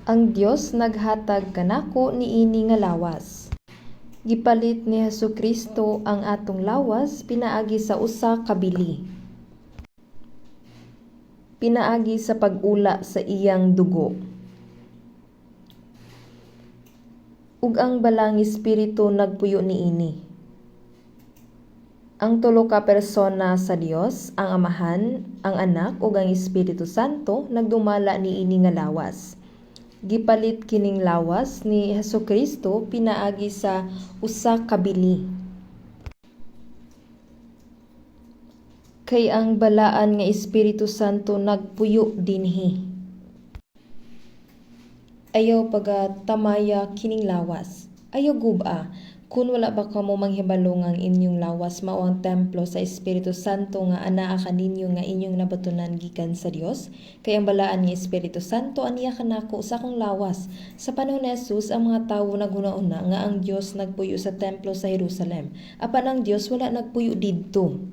Ang Dios naghatag kanako niini nga lawas. Gipalit ni Hesukristo ang atong lawas pinaagi sa usa ka bili. Pinaagi sa pag-ula sa iyang dugo. Ug ang balang espiritu nagpuyo niini. Ang tulo ka persona sa Dios, ang Amahan, ang Anak ug ang Espiritu Santo nagdumala niini nga lawas. Gipalit kining lawas ni Hesukristo pinaagi sa usa ka bili. Kay ang balaan nga Espiritu Santo nagpuyo dinhi. Ayaw pagatamaya kining lawas. Ayaw guba. Kung wala ba kamo manghibalo nga ang inyong lawas mao ang templo sa Espiritu Santo nga anaa kaninyo nga inyong nabatunan gikan sa Dios, kay ang balaan nga Espiritu Santo aniya kanako sa akong lawas. Sa panahon ni Jesus, ang mga tawo naghuna-una nga ang Dios nagpuyo sa templo sa Jerusalem. Apan ang Dios wala nagpuyo didto.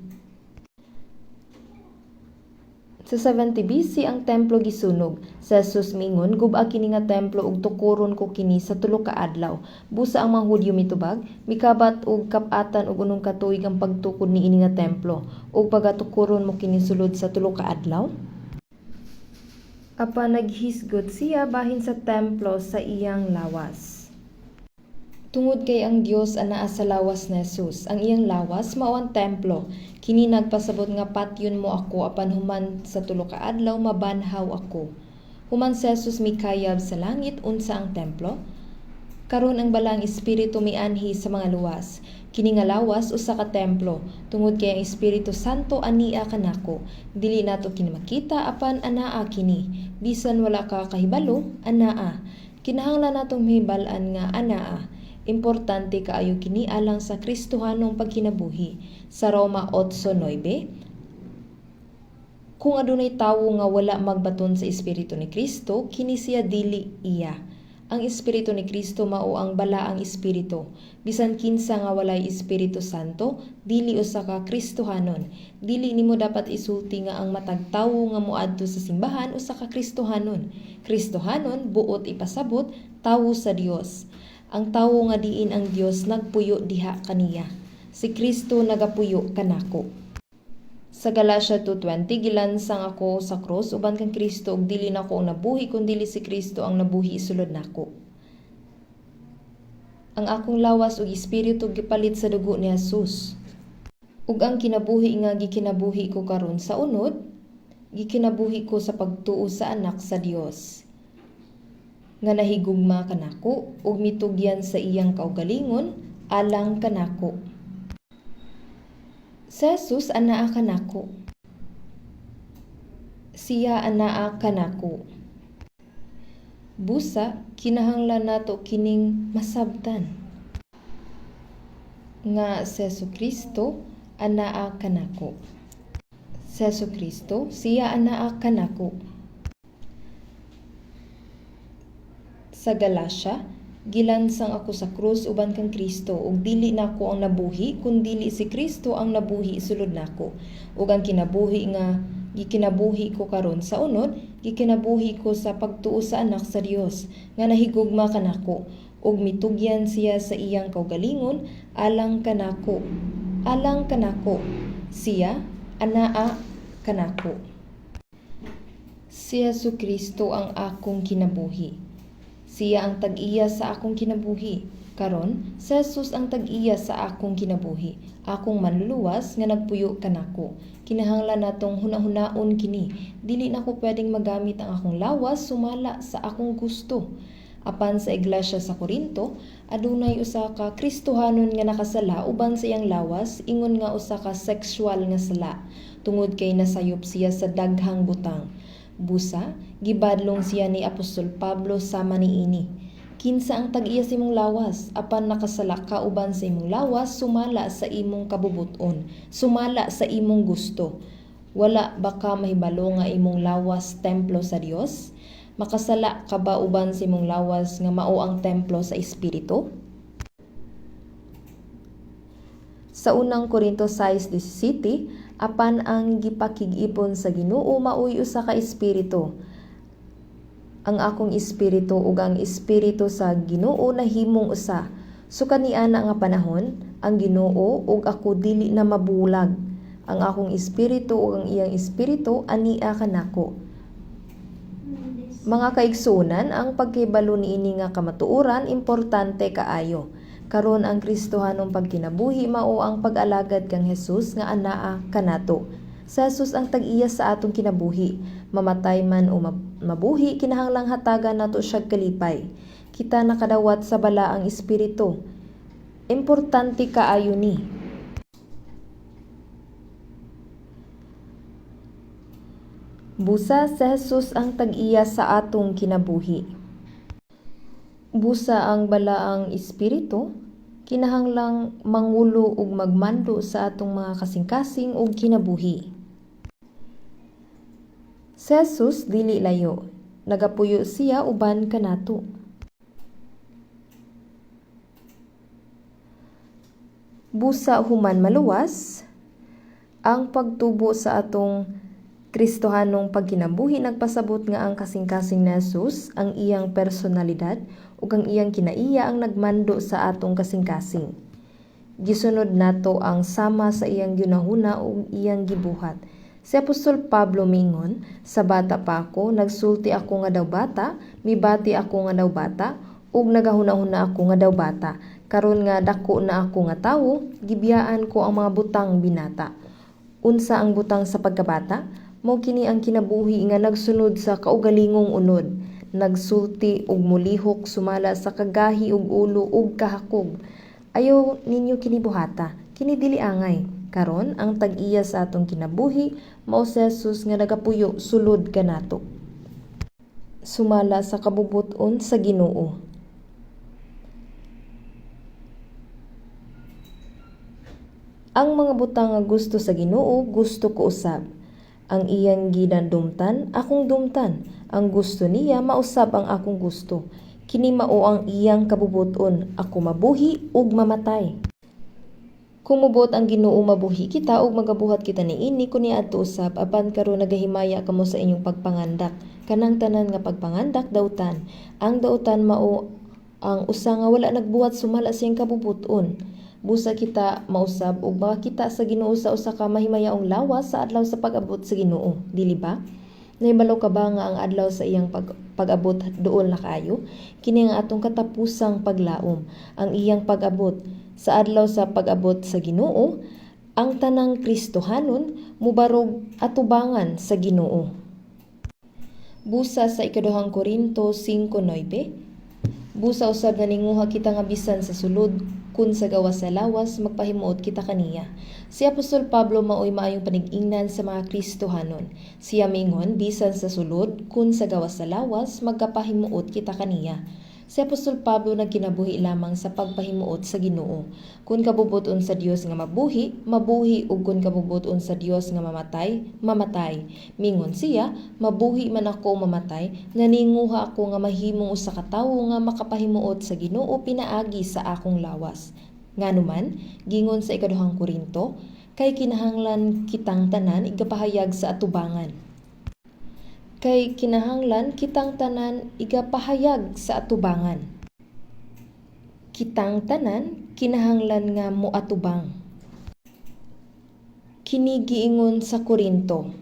Sa 70 BC ang templo gisunog. Sa Jesus mingon, guba kini nga templo ug tukuron ko kini sa tulo ka adlaw. Busa ang mga Hudyo mitubag, mikabat og kap-atan og unong katuig ang pagtukod niini nga templo ug pagatukuron mo kini sulod sa tulo ka adlaw. Apan naghisgot siya bahin sa templo sa iyang lawas. Tungod kay ang Dios anaa sa lawas ni Jesus, ang iyang lawas mao ang templo. Kini nagpasabot nga patyon mo ako apan human sa tulo ka adlaw mabanhaw ako. Human si Jesus mikayab sa langit unsa ang templo? Karon ang balang espiritu mianhi sa mga luwas. Kini nga lawas usa ka templo. Tungod kay ang Espiritu Santo ania kanako. Dili nato kini makita apan anaa kini. Bisan wala ka kahibalo, anaa. Kinahanglan natong mahibal-an nga anaa. Importante kaayo kini alang sa Kristohanong pagkinabuhi. Sa Roma 8:9, kung adunay tawo nga wala magbaton sa Espiritu ni Kristo, kini siya dili iya. Ang Espiritu ni Kristo mao ang balaang espiritu. Bisan kinsa nga walay Espiritu Santo, dili usa ka Kristohanon. Dili nimo dapat isulti nga ang matag tawo nga moadto sa simbahan usa ka Kristohanon. Kristohanon buot ipasabot tawo sa Dios. Ang tawo nga diin ang Dios nagpuyo diha kaniya. Si Kristo nagapuyo kanako. Sa Galatia 2:20, gilansang ako sa krus uban kang Kristo ug dili nako ang nabuhi kundi si Kristo ang nabuhi sulod nako. Ang akong lawas ug espiritu gipalit sa dugo ni Jesus. Ug ang kinabuhi nga gikinabuhi ko karon sa unod, gikinabuhi ko sa pagtuo sa anak sa Dios. Nga nahigugma kanako ug mitugyan sa iyang kaugalingon alang kanako. Sa Jesus anaa kanako. Siya anaa kanako. Busa kinahanglan nato kining masabtan nga si Jesucristo anaa kanako. Si Jesucristo siya anaa kanako. Sa Galatia, gilansang ako sa krus uban kang Kristo ug dili nako ang nabuhi kundi si Kristo ang nabuhi sulod nako. Ug ang kinabuhi nga gikinabuhi ko karon sa unod, gikinabuhi ko sa pagtuo sa anak sa Dios nga nahigugma kanako ug mitugyan siya sa iyang kaugalingon alang kanako. Alang kanako. Siya anaa kanako. Si Jesucristo ang akong kinabuhi. Siya ang tag-iya sa akong kinabuhi. Karon, si Jesus ang tag-iya sa akong kinabuhi. Akong manluluwas nga nagpuyo kanako. Kinahanglan natong hunahunahon kini. Dili nako pwedeng magamit ang akong lawas sumala sa akong gusto. Apan sa iglesia sa Corinto, adunay usa ka Kristohanon nga nakasala uban sa iyang lawas ingon nga usa ka sexual nga sala tungod kay nasayop siya sa daghang butang. Busa, gibadlong siya ni Apostol Pablo sama niini. Kinsa ang tag-iya sa imong lawas, apan nakasala ka uban sa imong lawas, sumala sa imong kabubuton, sumala sa imong gusto. Wala ba ka mahibalo nga imong lawas templo sa Dios? Makasala ka ba uban sa imong lawas nga mao ang templo sa Espiritu? Sa unang Korinto 6:17, apan ang gipakig-ipon sa Ginoo maoy usa ka espiritu. Ang akong espiritu ug ang espiritu sa Ginoo nahimong usa. So kaniana nga panahon, ang Ginoo ug ako dili na mabulag. Ang akong espiritu ug ang iyang espiritu ania kanako. Mga kaigsunan, ang pagkibalo niini nga kamatuoran importante kaayo. Karon ang Kristohanong pagkinabuhi mao ang pag-alagad kang Hesus nga anaa kanato. Sa Hesus ang tag-iya sa atong kinabuhi, mamatay man o mabuhi kinahanglang hatagan nato siya kalipay. Kita nakadawat sa bala ang espiritu. Importante kaayo ni. Busa sa Hesus ang tag-iya sa atong kinabuhi. Busa ang balaang espiritu, kinahanglang mangulo ug magmando sa atong mga kasing-kasing ug kinabuhi. Sa Jesus dili layo, nagapuyo siya uban kanato. Busa human maluwas, ang pagtubo sa atong Kristohanong pagkinabuhi nagpasabot nga ang kasing-kasing na Jesus, ang iyang personalidad ug ang iyang kinaiya ang nagmando sa atong kasing-kasing. Gisunod nato ang sama sa iyang ginahuna ug iyang gibuhat. Si Apostol Pablo mingon, sa bata pa ako, nagsulti ako nga daw bata, mibati ako nga daw bata, ug nagahuna-huna ako nga daw bata. Karon nga dako na ako nga tawo, gibiyaan ko ang mga butang binata. Unsa ang butang sa pagkabata? Mao kini ang kinabuhi nga nagsunod sa kaugalingong unod, nagsulti ug mulihok sumala sa kagahi ug ulo ug kahakog. Ayaw ninyo kini buhata, kini dili angay. Karon ang tag-iya sa atong kinabuhi mao si Jesus nga nagapuyo sulod kanato. Sumala sa kabubuton sa Ginoo. Ang mga butang nga gusto sa Ginoo, gusto ko usab. Ang iyang ginadumtan, akong dumtan. Ang gusto niya, mausab ang akong gusto. Kini mao ang iyang kabubuton, ako mabuhi ug mamatay. Kung mubot ang Ginoo mabuhi kita ug magabuhat kita niini kuni adto usab apan karon nagahimaya kamo sa inyong pagpangandak. Kanang tanan nga pagpangandak dautan. Ang dautan mao ang usa nga wala nagbuhat sumala sa iyang kabubuton. Busa kita mausab ug makakita sa Ginoo sa usa ka mahimayaong lawas sa adlaw sa pag-abot sa Ginoo, dili ba? Nahibalo ka ba nga ang adlaw sa iyang pag-abot duol na kaayo? Kini ang atong katapusang paglaom, ang iyang pag-abot sa adlaw sa pag-abot sa Ginoo, ang tanang Kristohanon mubarog atubangan sa Ginoo. Busa sa ikaduhang Korinto 5:9, busa usab naninguha kita nga bisan sa sulod kun sa gawas sa lawas magpahimuot kita kaniya. Si Apostol Pablo maoy maayong panig-ingnan sa mga Kristohanon. Siya mingon bisan sa sulod kun sa gawas sa lawas magkapahimuot kita kaniya. Si Apostol Pablo nagkinabuhi lamang sa pagpahimuot sa Ginoo. Kung kabubuton sa Dios nga mabuhi, mabuhi ug kung kabubuton sa Dios nga mamatay, mamatay. Mingon siya, mabuhi man ako mamatay, naninguha ako nga mahimong usa ka tawo nga makapahimuot sa Ginoo pinaagi sa akong lawas. Nganuman, gingon sa ikaduhang Korinto, kay kinahanglan kitang tanan igapahayag sa atubangan. Kay kinahanglan kitang tanan igapahayag sa atubangan. Kitang tanan kinahanglan nga moatubang. Kini giingon sa Korinto.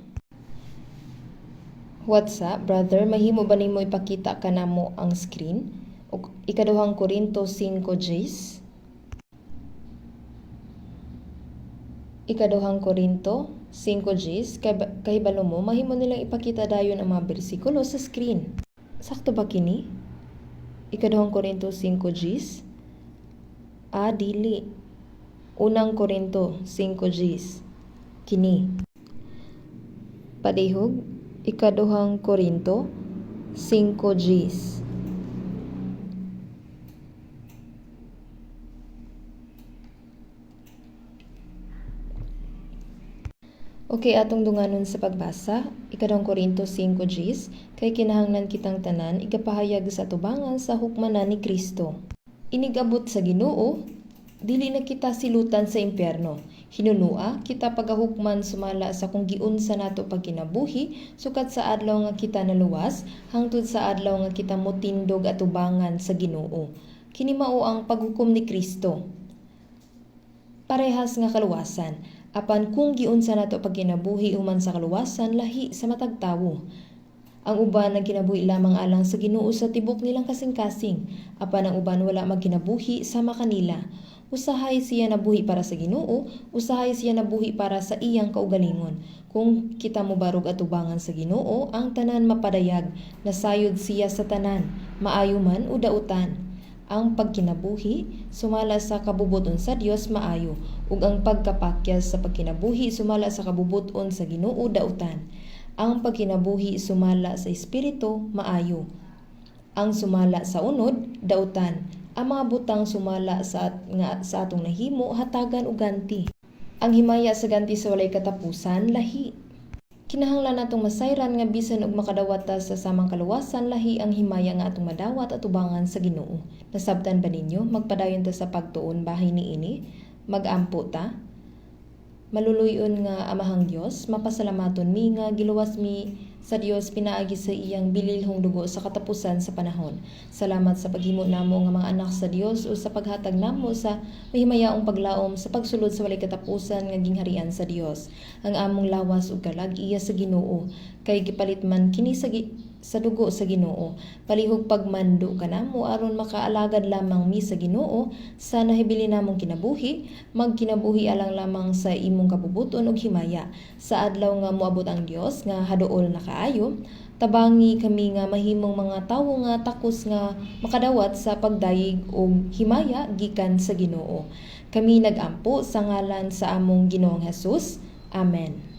What's up, brother? Mahimo ba nimo ipakita kanamo ang screen? O ikaduhang Korinto 5:10. Ikaduhang Korinto 5:10, kahibalo mo, mahimo nilang ipakita dayon ang mga bersikulo sa screen. Sakto ba kini? Ikaduhang Korinto 5:10? Dili. Unang Korinto 5:10. Kini. Padihog, ikaduhang Korinto 5:10. Okay, atong dunganon sa pagbasa, ikaduhang Korinto 5:10, kay kinahanglan kitang tanan igapahayag sa tubangan sa hukmanan ni Kristo. Inigabot sa Ginoo, dili na kita silutan sa impyerno. Hinunua kita pagahukman sumala sa kung giunsa nato pagkinabuhi sukat sa adlaw nga kita naluwas hangtod sa adlaw nga kita motindog atubangan sa Ginoo. Kini mao ang paghukom ni Kristo. Parehas nga kaluwasan. Apan kung giunsa nato pagkinabuhi human sa kaluwasan lahi sa matag tawo. Ang uban nagkinabuhi lamang alang sa Ginoo sa tibok nilang kasing-kasing, apan ang uban wala magkinabuhi sama kanila. Usahay siya nabuhi para sa Ginoo, usahay siya nabuhi para sa iyang kaugalingon. Kung kita mo barog at ubangan sa Ginoo, ang tanan mapadayag, nasayod siya sa tanan, maayo man o dautan. Ang pagkinabuhi sumala sa kabubuton sa Dios maayo, ug ang pagkapakyas sa pagkinabuhi sumala sa kabubuton sa Ginoo dautan. Ang pagkinabuhi sumala sa espiritu maayo. Ang sumala sa unod dautan. Ang mga butang sumala sa atong nahimo hatagan og ganti. Ang himaya sa ganti sa walay katapusan lahi. Kinahanglan natong masayran nga bisan og makadawat ta sa samang kaluwasan lahi ang himaya nga atong madawat at ubangan sa Ginoo. Nasabtan ba ninyo magpadayon ta sa pagtuon bahay niini? Magampo ta. Maluluyon nga amahang Dios, mapasalamaton mi nga giluwas mi sa Dios pinaagi sa iyang bililhong dugo sa katapusan sa panahon. Salamat sa paghimo namo nga mga anak sa Dios o sa paghatag namo sa mahimayaong paglaom sa pagsulod sa walay katapusan nga gingharian sa Dios. Ang among lawas ug kalag iya sa Ginoo, kay gipalit man kini sa dugo sa Ginoo. Palihog pagmando kanamo aron makaalagad lamang mi sa Ginoo sa nahibili namong kinabuhi, magkinabuhi alang lamang sa imong kabubuton ug himaya. Sa adlaw nga moabot ang Dios nga haduol na kaayo, tabangi kami nga mahimong mga tawo nga takos nga makadawat sa pagdayeg og himaya gikan sa Ginoo. Kami nagampo sa ngalan sa among Ginoong Hesus. Amen.